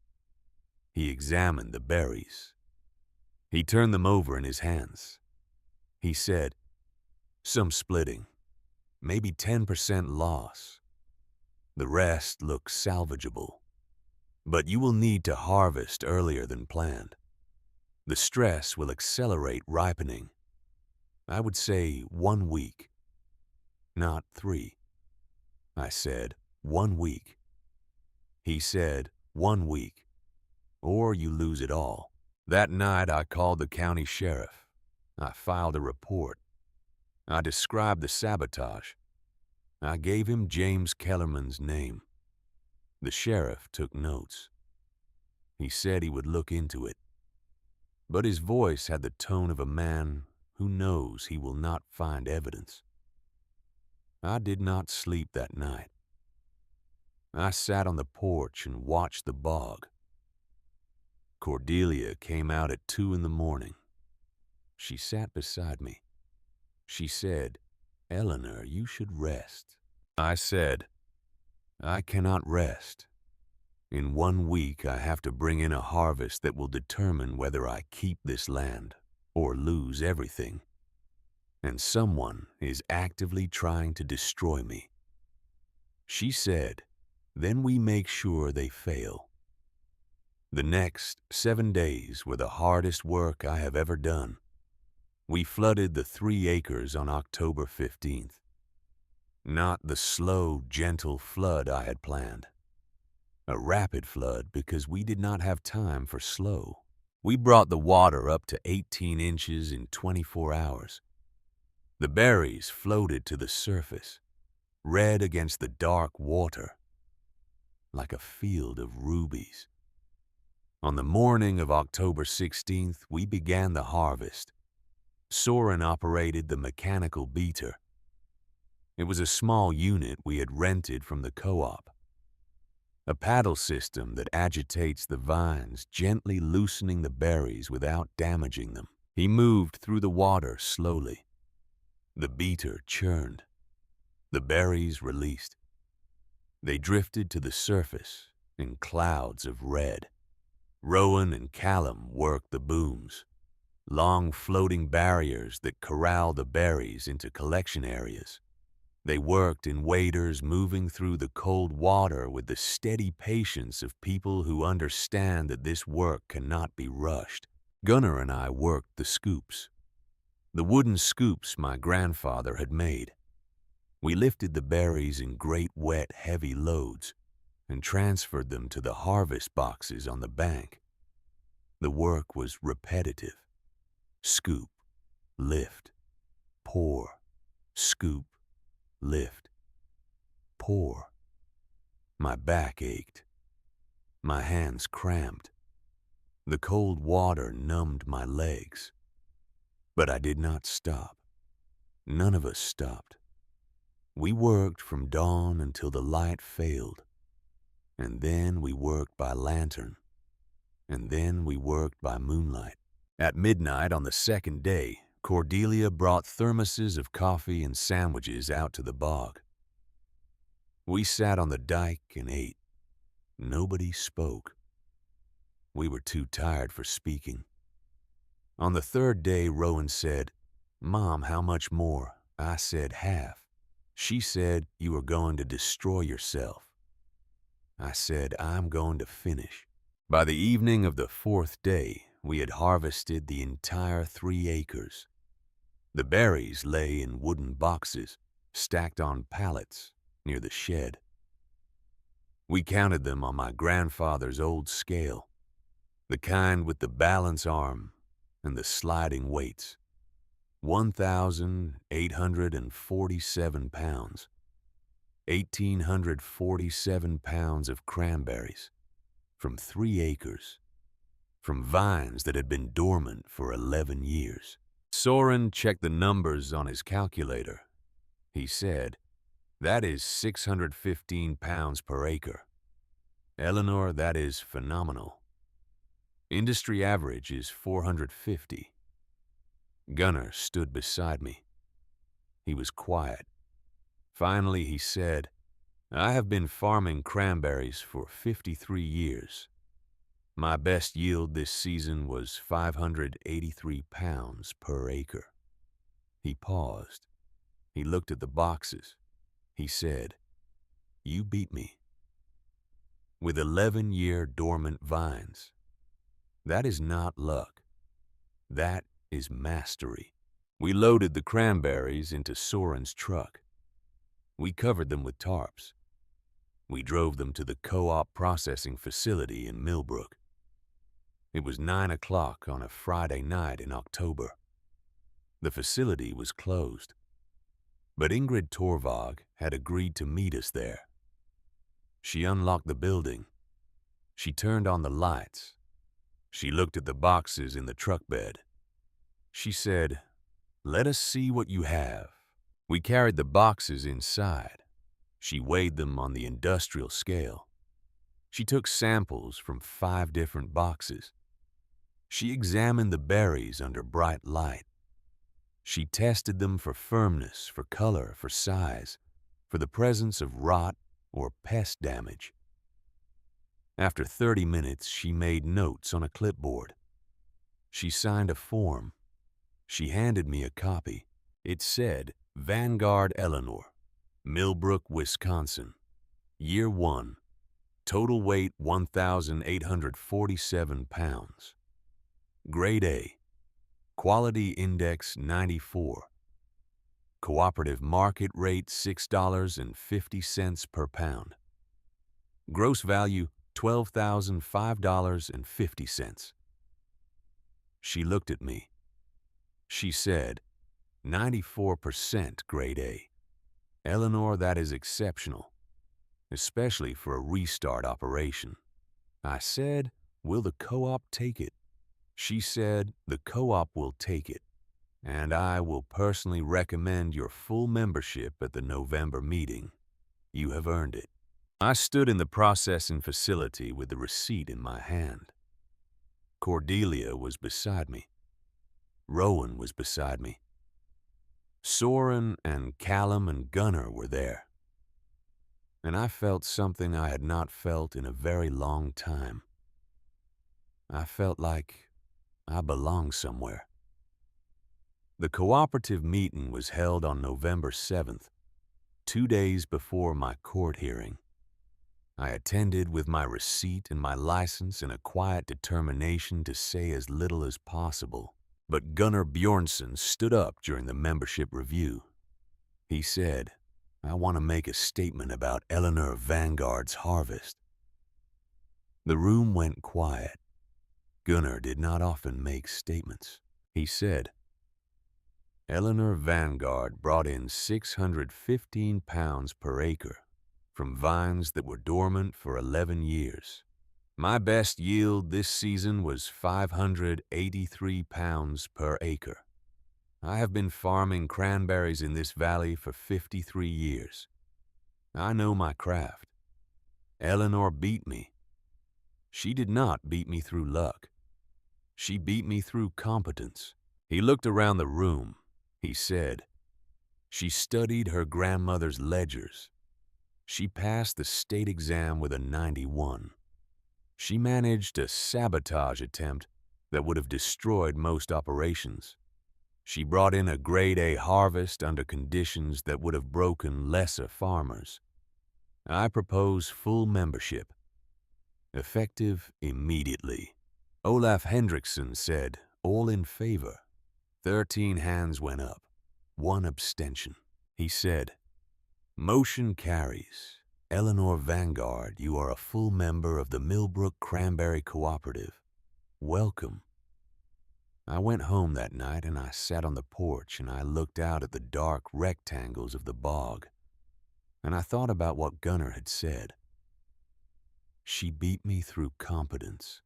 He examined the berries. He turned them over in his hands. He said, "Some splitting, maybe 10% loss. The rest looks salvageable. But you will need to harvest earlier than planned. The stress will accelerate ripening. I would say 1 week, not 3. I said, 1 week. He said, 1 week, or you lose it all. That night I called the county sheriff. I filed a report. I described the sabotage. I gave him James Kellerman's name. The sheriff took notes. He said he would look into it. But his voice had the tone of a man who knows he will not find evidence. I did not sleep that night. I sat on the porch and watched the bog. Cordelia came out at 2 in the morning. She sat beside me. She said, "Eleanor, you should rest." I said, "I cannot rest. In 1 week, I have to bring in a harvest that will determine whether I keep this land or lose everything. And someone is actively trying to destroy me." She said, "Then we make sure they fail." The next 7 days were the hardest work I have ever done. We flooded the 3 acres on October 15th. Not the slow, gentle flood I had planned. A rapid flood because we did not have time for slow. We brought the water up to 18 inches in 24 hours. The berries floated to the surface, red against the dark water, like a field of rubies. On the morning of October 16th, we began the harvest. Soren operated the mechanical beater. It was a small unit we had rented from the co-op. A paddle system that agitates the vines, gently loosening the berries without damaging them. He moved through the water slowly. The beater churned. The berries released. They drifted to the surface in clouds of red. Rowan and Callum worked the booms, long floating barriers that corral the berries into collection areas. They worked in waders moving through the cold water with the steady patience of people who understand that this work cannot be rushed. Gunnar and I worked the scoops, the wooden scoops my grandfather had made. We lifted the berries in great wet, heavy loads and transferred them to the harvest boxes on the bank. The work was repetitive. Scoop, lift, pour, scoop, lift, pour. My back ached. My hands cramped. The cold water numbed my legs. But I did not stop. None of us stopped. We worked from dawn until the light failed. And then we worked by lantern. And then we worked by moonlight. At midnight on the second day, Cordelia brought thermoses of coffee and sandwiches out to the bog. We sat on the dike and ate. Nobody spoke. We were too tired for speaking. On the third day, Rowan said, "Mom, how much more?" I said, "Half." She said, "You are going to destroy yourself." I said, "I'm going to finish." By the evening of the fourth day, we had harvested the entire 3 acres. The berries lay in wooden boxes, stacked on pallets near the shed. We counted them on my grandfather's old scale, the kind with the balance arm and the sliding weights. 1,847 pounds. 1,847 pounds of cranberries from 3 acres, from vines that had been dormant for 11 years. Soren checked the numbers on his calculator. He said, "That is 615 pounds per acre. Eleanor, that is phenomenal. Industry average is 450. Gunnar stood beside me. He was quiet. Finally, he said, "I have been farming cranberries for 53 years. My best yield this season was 583 pounds per acre." He paused. He looked at the boxes. He said, "You beat me." With 11-year dormant vines. That is not luck. That is mastery. We loaded the cranberries into Soren's truck. We covered them with tarps. We drove them to the co-op processing facility in Millbrook. It was 9 o'clock on a Friday night in October. The facility was closed, but Ingrid Torvald had agreed to meet us there. She unlocked the building. She turned on the lights. She looked at the boxes in the truck bed. She said, "Let us see what you have." We carried the boxes inside. She weighed them on the industrial scale. She took samples from 5 different boxes. She examined the berries under bright light. She tested them for firmness, for color, for size, for the presence of rot or pest damage. After 30 minutes, she made notes on a clipboard. She signed a form. She handed me a copy. It said, "Vanguard Eleanor, Millbrook, Wisconsin, Year 1, Total weight 1,847 pounds. Grade A. Quality Index 94. Cooperative market rate $6.50 per pound. Gross value $12,005.50. She looked at me. She said, 94% grade A. Eleanor, that is exceptional, especially for a restart operation. I said, will the co-op take it? She said, the co-op will take it, and I will personally recommend your full membership at the November meeting. You have earned it. I stood in the processing facility with the receipt in my hand. Cordelia was beside me. Rowan was beside me. Soren and Callum and Gunnar were there. And I felt something I had not felt in a very long time. I felt like I belonged somewhere. The cooperative meeting was held on November 7th, 2 days before my court hearing. I attended with my receipt and my license and a quiet determination to say as little as possible. But Gunnar Bjornsson stood up during the membership review. He said, I want to make a statement about Eleanor Vanguard's harvest. The room went quiet. Gunnar did not often make statements. He said, Eleanor Vanguard brought in 615 pounds per acre from vines that were dormant for 11 years. My best yield this season was 583 pounds per acre. I have been farming cranberries in this valley for 53 years. I know my craft. Eleanor beat me. She did not beat me through luck. She beat me through competence. He looked around the room. He said, she studied her grandmother's ledgers. She passed the state exam with a 91. She managed a sabotage attempt that would have destroyed most operations. She brought in a grade A harvest under conditions that would have broken lesser farmers. I propose full membership, effective immediately. Olaf Hendrickson said, all in favor. 13 hands went up, 1 abstention. He said, motion carries. Eleanor Vanguard, you are a full member of the Millbrook Cranberry Cooperative. Welcome. I went home that night and I sat on the porch and I looked out at the dark rectangles of the bog. And I thought about what Gunnar had said. She beat me through competence,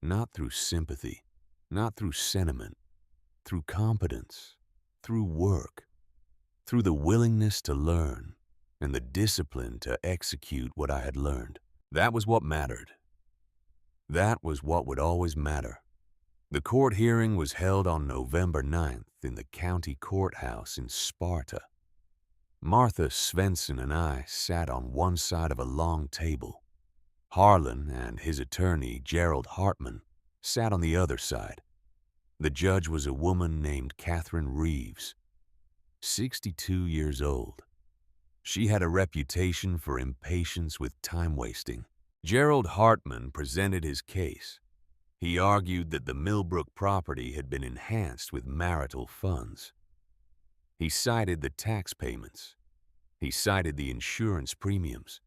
not through sympathy, not through sentiment, through competence, through work, through the willingness to learn and the discipline to execute what I had learned. That was what mattered. That was what would always matter. The court hearing was held on November 9th in the county courthouse in Sparta. Martha Svensson and I sat on one side of a long table. Harlan and his attorney, Gerald Hartman, sat on the other side. The judge was a woman named Catherine Reeves, 62 years old. She had a reputation for impatience with time wasting. Gerald Hartman presented his case. He argued that the Millbrook property had been enhanced with marital funds. He cited the tax payments. He cited the insurance premiums.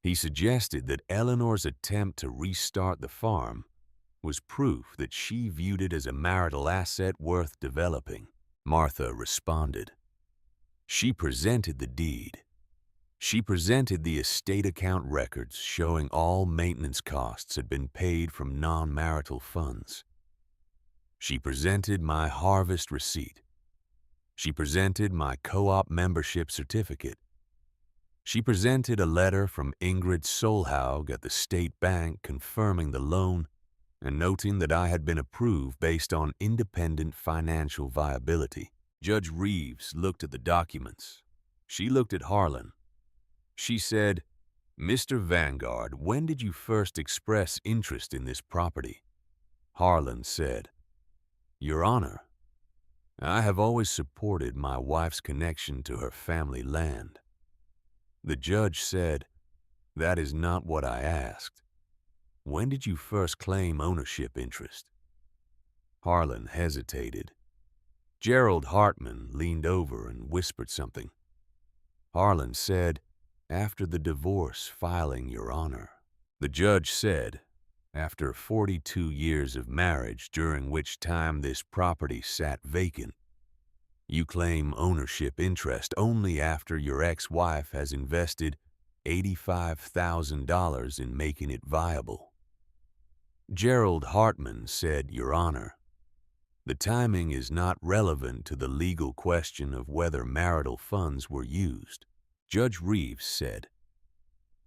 He suggested that Eleanor's attempt to restart the farm was proof that she viewed it as a marital asset worth developing. Martha responded. She presented the deed. She presented the estate account records showing all maintenance costs had been paid from non-marital funds. She presented my harvest receipt. She presented my co-op membership certificate. She presented a letter from Ingrid Solhaug at the state bank confirming the loan and noting that I had been approved based on independent financial viability. Judge Reeves looked at the documents. She looked at Harlan. She said, Mr. Vanguard, when did you first express interest in this property? Harlan said, Your Honor, I have always supported my wife's connection to her family land. The judge said, That is not what I asked. When did you first claim ownership interest? Harlan hesitated. Gerald Hartman leaned over and whispered something. Harlan said, "After the divorce filing, Your Honor." The judge said, "After 42 years of marriage, during which time this property sat vacant, you claim ownership interest only after your ex-wife has invested $85,000 in making it viable." Gerald Hartman said, "Your Honor, the timing is not relevant to the legal question of whether marital funds were used." Judge Reeves said,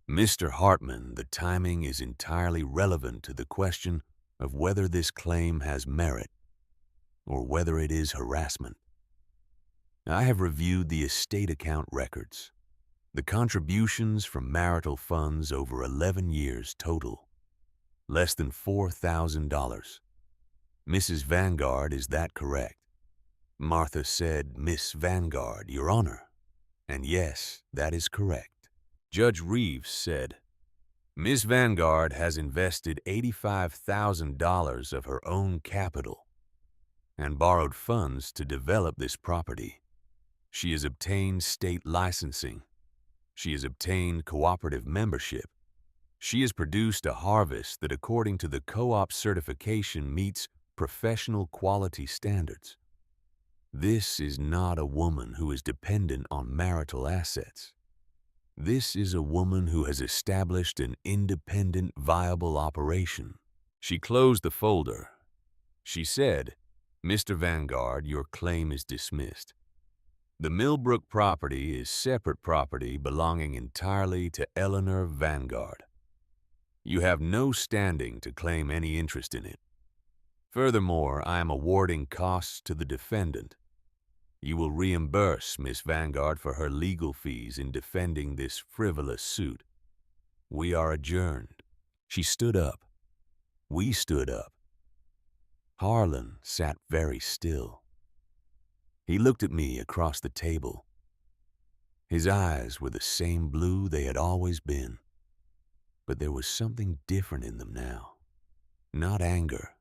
"Mr. Hartman, the timing is entirely relevant to the question of whether this claim has merit or whether it is harassment. I have reviewed the estate account records. The contributions from marital funds over 11 years total less than $4,000. Mrs. Vanguard, is that correct?" Martha said, "Miss Vanguard, Your Honor." And yes, that is correct. Judge Reeves said, "Miss Vanguard has invested $85,000 of her own capital and borrowed funds to develop this property. She has obtained state licensing. She has obtained cooperative membership. She has produced a harvest that, according to the co-op certification, meets professional quality standards. This is not a woman who is dependent on marital assets. This is a woman who has established an independent, viable operation." She closed the folder. She said, "Mr. Vanguard, your claim is dismissed. The Millbrook property is separate property belonging entirely to Eleanor Vanguard. You have no standing to claim any interest in it. Furthermore, I am awarding costs to the defendant. You will reimburse Miss Vanguard for her legal fees in defending this frivolous suit. We are adjourned." She stood up. We stood up. Harlan sat very still. He looked at me across the table. His eyes were the same blue they had always been, but there was something different in them now. Not anger,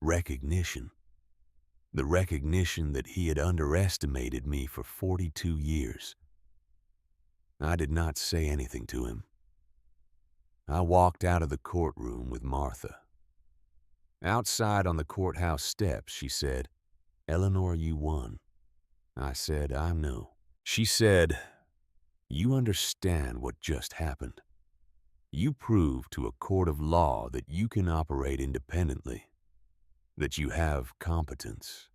recognition. The recognition that he had underestimated me for 42 years. I did not say anything to him. I walked out of the courtroom with Martha. Outside on the courthouse steps, she said, "Eleanor, you won." I said, "I know." She said, "You understand what just happened. You proved to a court of law that you can operate independently, that you have competence,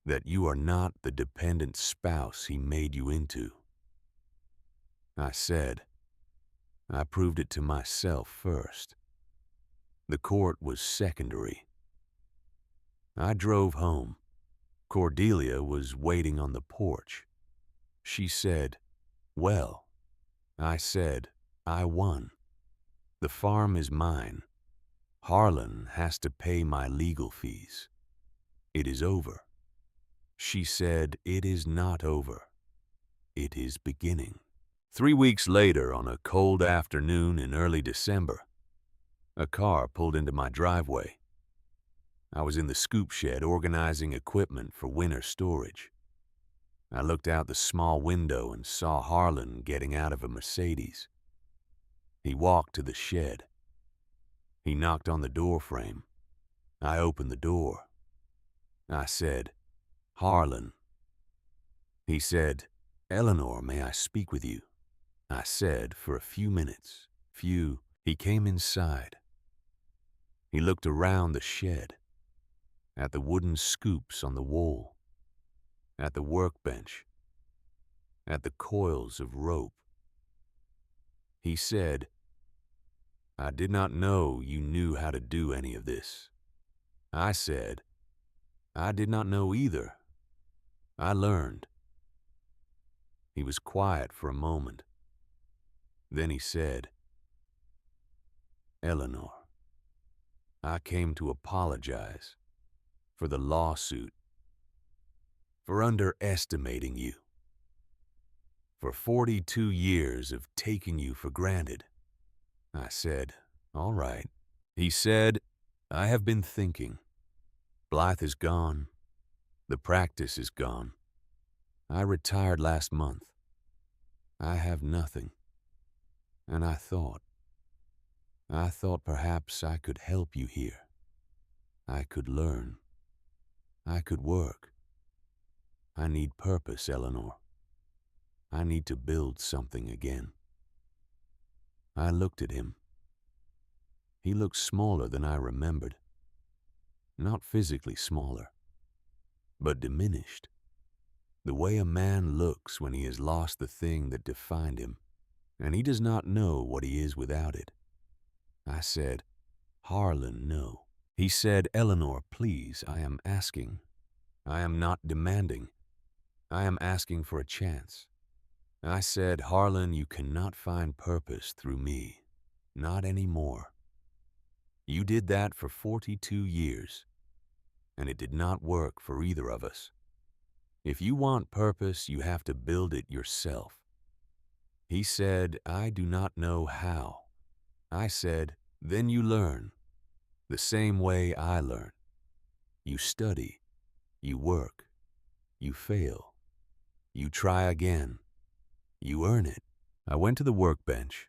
that you are not the dependent spouse he made you into." I said, "I proved it to myself first. The court was secondary." I drove home. Cordelia was waiting on the porch. She said, "Well," I said, "I won. The farm is mine. Harlan has to pay my legal fees. It is over." She said, "It is not over. It is beginning." 3 weeks later, on a cold afternoon in early December, a car pulled into my driveway. I was in the scoop shed organizing equipment for winter storage. I looked out the small window and saw Harlan getting out of a Mercedes. He walked to the shed. He knocked on the door frame. I opened the door. I said, "Harlan." He said, "Eleanor, may I speak with you?" I said, "For a few minutes." He came inside. He looked around the shed, at the wooden scoops on the wall, at the workbench, at the coils of rope. He said, "I did not know you knew how to do any of this." I said, "I did not know either. I learned." He was quiet for a moment. Then he said, "Eleanor, I came to apologize for the lawsuit, for underestimating you, for 42 years of taking you for granted. I said, "All right." He said, "I have been thinking. Blythe is gone. The practice is gone. I retired last month. I have nothing. And I thought perhaps I could help you here. I could learn. I could work. I need purpose, Eleanor. I need to build something again." I looked at him. He looked smaller than I remembered. Not physically smaller, but diminished. The way a man looks when he has lost the thing that defined him, and he does not know what he is without it. I said, "Harlan, no." He said, "Eleanor, please, I am asking. I am not demanding. I am asking for a chance." I said, "Harlan, you cannot find purpose through me. Not anymore. You did that for 42 years, and it did not work for either of us. If you want purpose, you have to build it yourself." He said, "I do not know how." I said, "Then you learn, the same way I learn. You study, you work, you fail, you try again, you earn it." I went to the workbench.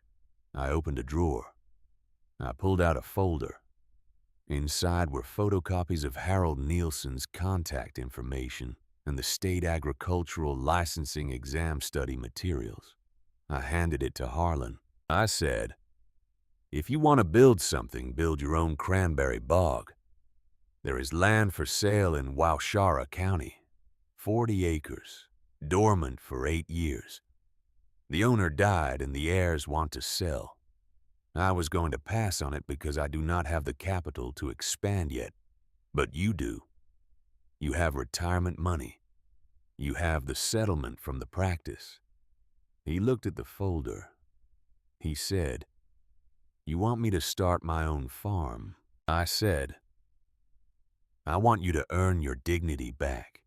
I opened a drawer. I pulled out a folder. Inside were photocopies of Harold Nielsen's contact information and the state agricultural licensing exam study materials. I handed it to Harlan. I said, "If you want to build something, build your own cranberry bog. There is land for sale in Waushara County, 40 acres, dormant for 8 years. The owner died and the heirs want to sell. I was going to pass on it because I do not have the capital to expand yet, but you do. You have retirement money. You have the settlement from the practice." He looked at the folder. He said, "You want me to start my own farm?" I said, "I want you to earn your dignity back.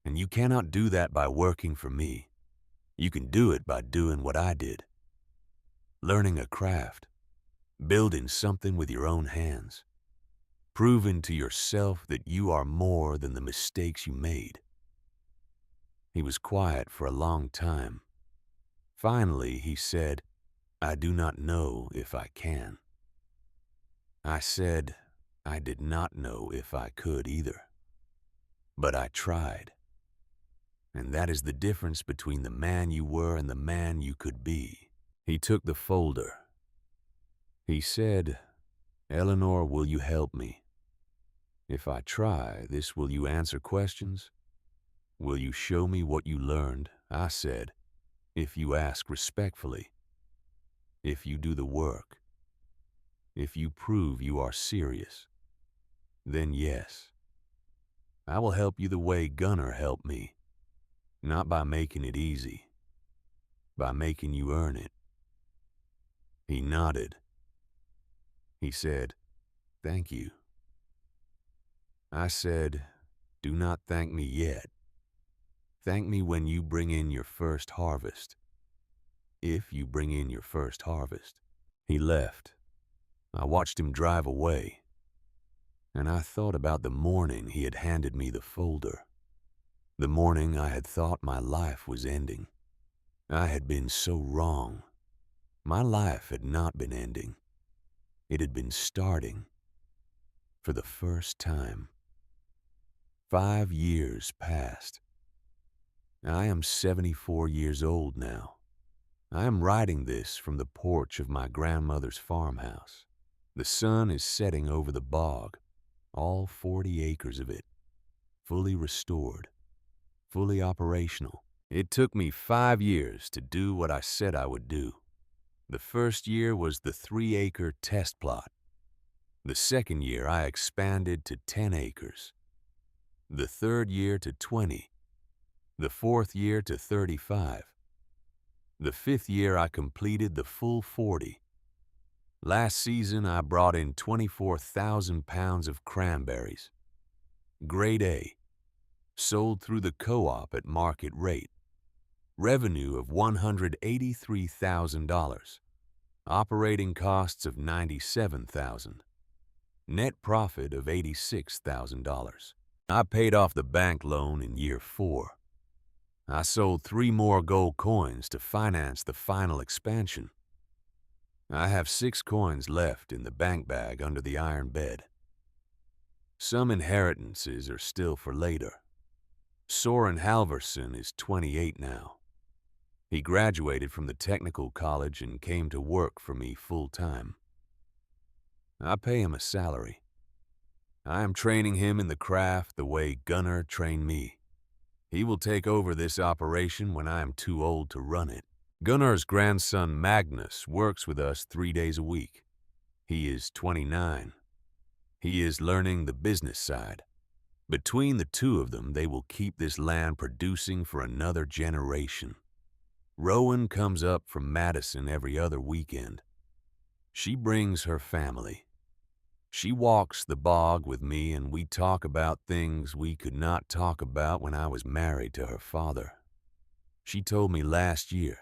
And you cannot do that by working for me. You can do it by doing what I did. Learning a craft, building something with your own hands, proving to yourself that you are more than the mistakes you made." He was quiet for a long time. Finally, he said, "I do not know if I can." I said, I did not know if I could either. But I tried. And that is the difference between the man you were and the man you could be. He took the folder. He said, "Eleanor, will you help me? If I try this, will you answer questions? Will you show me what you learned?" I said, "If you ask respectfully. If you do the work. If you prove you are serious. Then yes. I will help you the way Gunnar helped me. Not by making it easy. By making you earn it." He nodded. He said, "Thank you." I said, "Do not thank me yet. Thank me when you bring in your first harvest. If you bring in your first harvest." He left. I watched him drive away. And I thought about the morning he had handed me the folder. The morning I had thought my life was ending. I had been so wrong. My life had not been ending. It had been starting. For the first time. 5 years passed. I am 74 years old now. I am writing this from the porch of my grandmother's farmhouse. The sun is setting over the bog, all 40 acres of it, fully restored, fully operational. It took me 5 years to do what I said I would do. The first year was the 3-acre test plot. The second year I expanded to 10 acres. The third year to 20. The fourth year to 35. The fifth year I completed the full 40. Last season I brought in 24,000 pounds of cranberries. Grade A. Sold through the co-op at market rate. Revenue of $183,000. Operating costs of $97,000. Net profit of $86,000. I paid off the bank loan in year 4. I sold 3 more gold coins to finance the final expansion. I have 6 coins left in the bank bag under the iron bed. Some inheritances are still for later. Soren Halverson is 28 now. He graduated from the technical college and came to work for me full-time. I pay him a salary. I am training him in the craft the way Gunnar trained me. He will take over this operation when I am too old to run it. Gunnar's grandson Magnus works with us 3 days a week. He is 29. He is learning the business side. Between the two of them, they will keep this land producing for another generation. Rowan comes up from Madison every other weekend. She brings her family. She walks the bog with me and we talk about things we could not talk about when I was married to her father. She told me last year,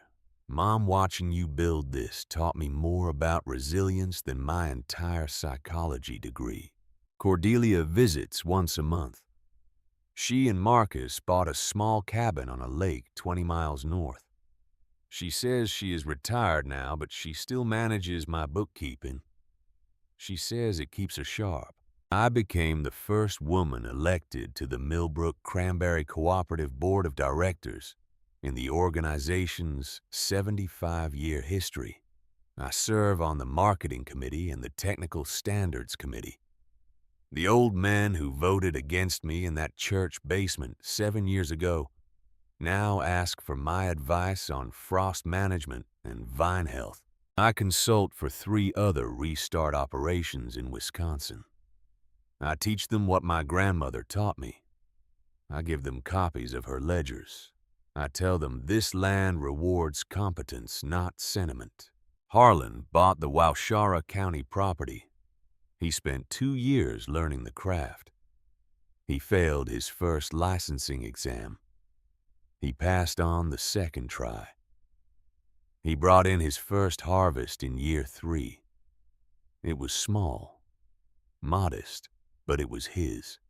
"Mom, watching you build this taught me more about resilience than my entire psychology degree." Cordelia visits once a month. She and Marcus bought a small cabin on a lake 20 miles north. She says she is retired now, but she still manages my bookkeeping. She says it keeps her sharp. I became the first woman elected to the Millbrook Cranberry Cooperative Board of Directors in the organization's 75-year history. I serve on the Marketing Committee and the Technical Standards Committee. The old men who voted against me in that church basement 7 years ago now ask for my advice on frost management and vine health. I consult for 3 other restart operations in Wisconsin. I teach them what my grandmother taught me. I give them copies of her ledgers. I tell them this land rewards competence, not sentiment. Harlan bought the Waushara County property. He spent 2 years learning the craft. He failed his first licensing exam. He passed on the second try. He brought in his first harvest in year 3. It was small, modest, but it was his.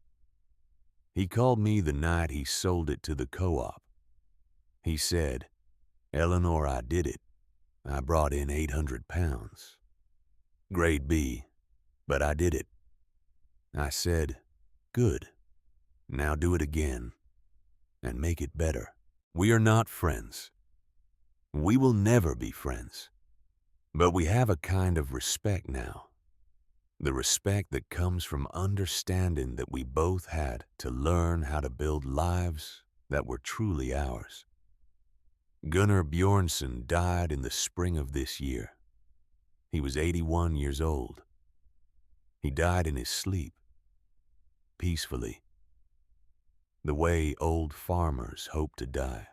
He called me the night he sold it to the co-op. He said, "Eleanor, I did it. I brought in 800 pounds. Grade B, but I did it." I said, "Good. Now do it again and make it better." We are not friends. We will never be friends. But we have a kind of respect now. The respect that comes from understanding that we both had to learn how to build lives that were truly ours. Gunnar Bjornsson died in the spring of this year. He was 81 years old. He died in his sleep, peacefully, the way old farmers hope to die.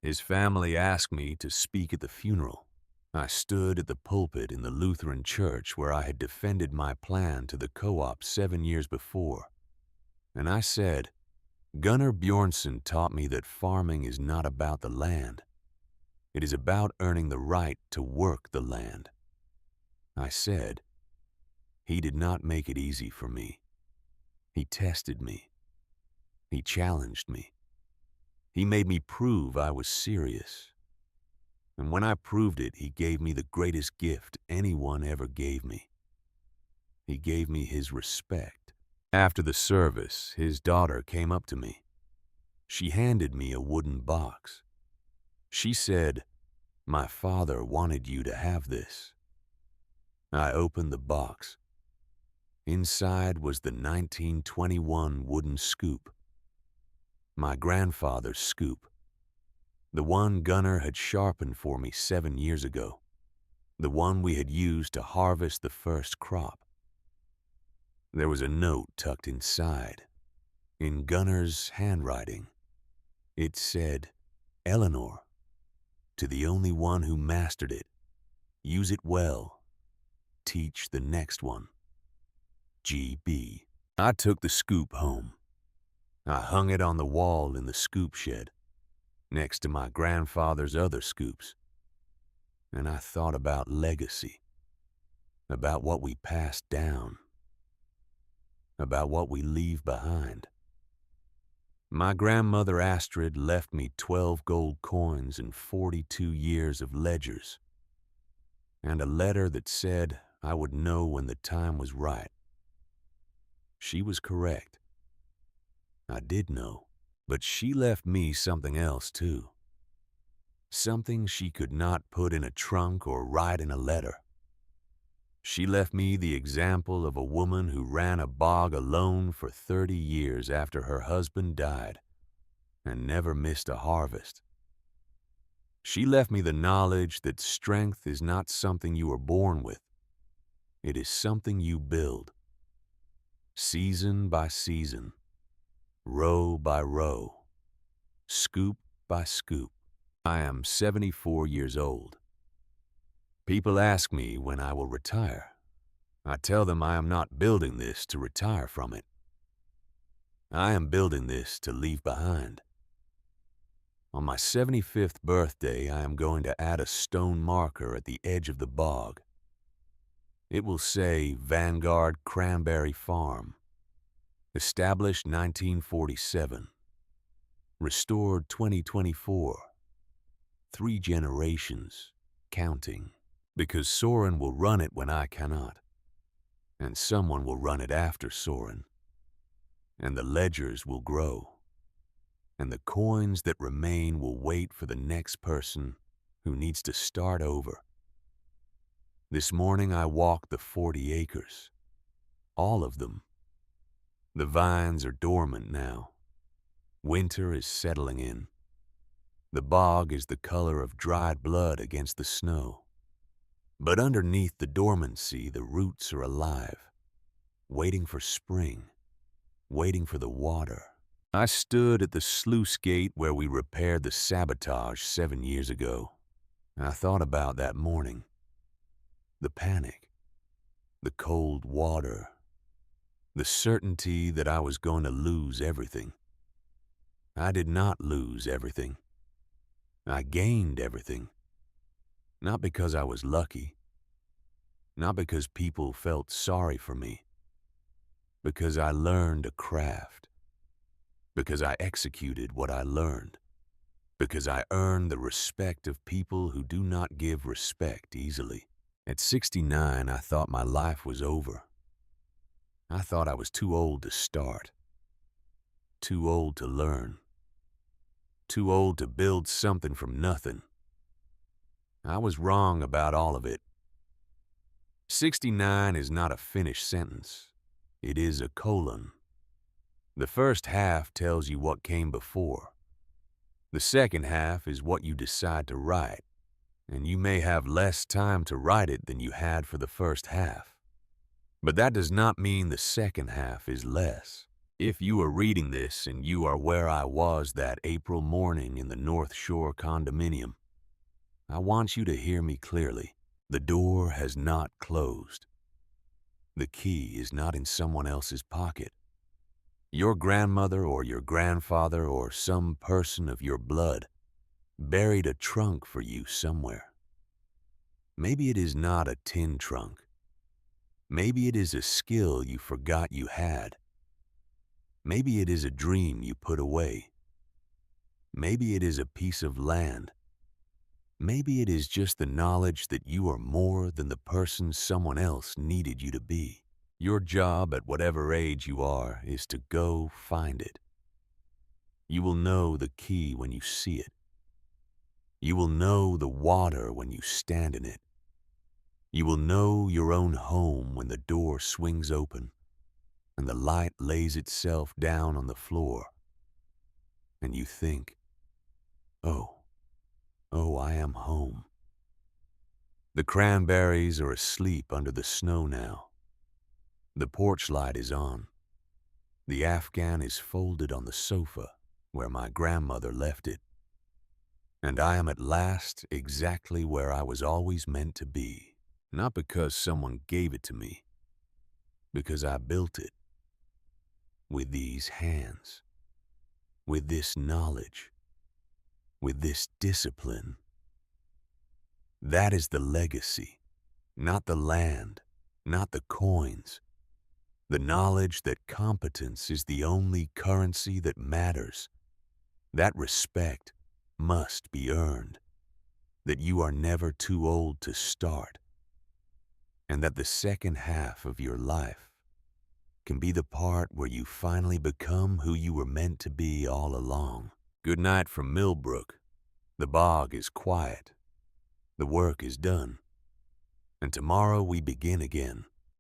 His family asked me to speak at the funeral. I stood at the pulpit in the Lutheran church where I had defended my plan to the co-op 7 years before. And I said, "Gunnar Bjornsson taught me that farming is not about the land. It is about earning the right to work the land." I said, he did not make it easy for me. He tested me. He challenged me. He made me prove I was serious. And when I proved it, he gave me the greatest gift anyone ever gave me. He gave me his respect. After the service, his daughter came up to me. She handed me a wooden box. She said, "My father wanted you to have this." I opened the box. Inside was the 1921 wooden scoop. My grandfather's scoop. The one Gunnar had sharpened for me 7 years ago. The one we had used to harvest the first crop. There was a note tucked inside, in Gunnar's handwriting. It said, "Eleanor, to the only one who mastered it, use it well. Teach the next one. GB." I took the scoop home. I hung it on the wall in the scoop shed, next to my grandfather's other scoops. and I thought about legacy, about what we pass down, about what we leave behind. My grandmother Astrid left me 12 gold coins and 42 years of ledgers, and a letter that said I would know when the time was right. She was correct. I did know. But she left me something else too. Something she could not put in a trunk or write in a letter. She left me the example of a woman who ran a bog alone for 30 years after her husband died and never missed a harvest. She left me the knowledge that strength is not something you are born with. It is something you build. Season by season, row by row, scoop by scoop. I am 74 years old. People ask me when I will retire. I tell them I am not building this to retire from it. I am building this to leave behind. On my 75th birthday, I am going to add a stone marker at the edge of the bog. It will say Vanguard Cranberry Farm, established 1947, restored 2024, 3 generations, counting. Because Soren will run it when I cannot, and someone will run it after Soren, and the ledgers will grow, and the coins that remain will wait for the next person who needs to start over. This morning I walked the 40 acres, all of them. The vines are dormant now. Winter is settling in. The bog is the color of dried blood against the snow. But underneath the dormancy, the roots are alive, waiting for spring, waiting for the water. I stood at the sluice gate where we repaired the sabotage 7 years ago. I thought about that morning. The panic, the cold water, the certainty that I was going to lose everything. I did not lose everything. I gained everything. Not because I was lucky, not because people felt sorry for me, because I learned a craft, because I executed what I learned, because I earned the respect of people who do not give respect easily. At 69, I thought my life was over. I thought I was too old to start, too old to learn, too old to build something from nothing. I was wrong about all of it. 69 is not a finished sentence. It is a colon. The first half tells you what came before. The second half is what you decide to write, and you may have less time to write it than you had for the first half. But that does not mean the second half is less. If you are reading this and you are where I was that April morning in the North Shore condominium, I want you to hear me clearly. The door has not closed. The key is not in someone else's pocket. Your grandmother or your grandfather or some person of your blood buried a trunk for you somewhere. Maybe it is not a tin trunk. Maybe it is a skill you forgot you had. Maybe it is a dream you put away. Maybe it is a piece of land. Maybe it is just the knowledge that you are more than the person someone else needed you to be. Your job at whatever age you are is to go find it. You will know the key when you see it. You will know the water when you stand in it. You will know your own home when the door swings open and the light lays itself down on the floor. And you think, oh, I am home. The cranberries are asleep under the snow now. The porch light is on. The Afghan is folded on the sofa where my grandmother left it. And I am at last exactly where I was always meant to be. Not because someone gave it to me, because I built it. With these hands, with this knowledge, with this discipline. That is the legacy, not the land, not the coins. The knowledge that competence is the only currency that matters, that respect must be earned, that you are never too old to start, and that the second half of your life can be the part where you finally become who you were meant to be all along. Good night from Millbrook. The bog is quiet. The work is done. And tomorrow we begin again.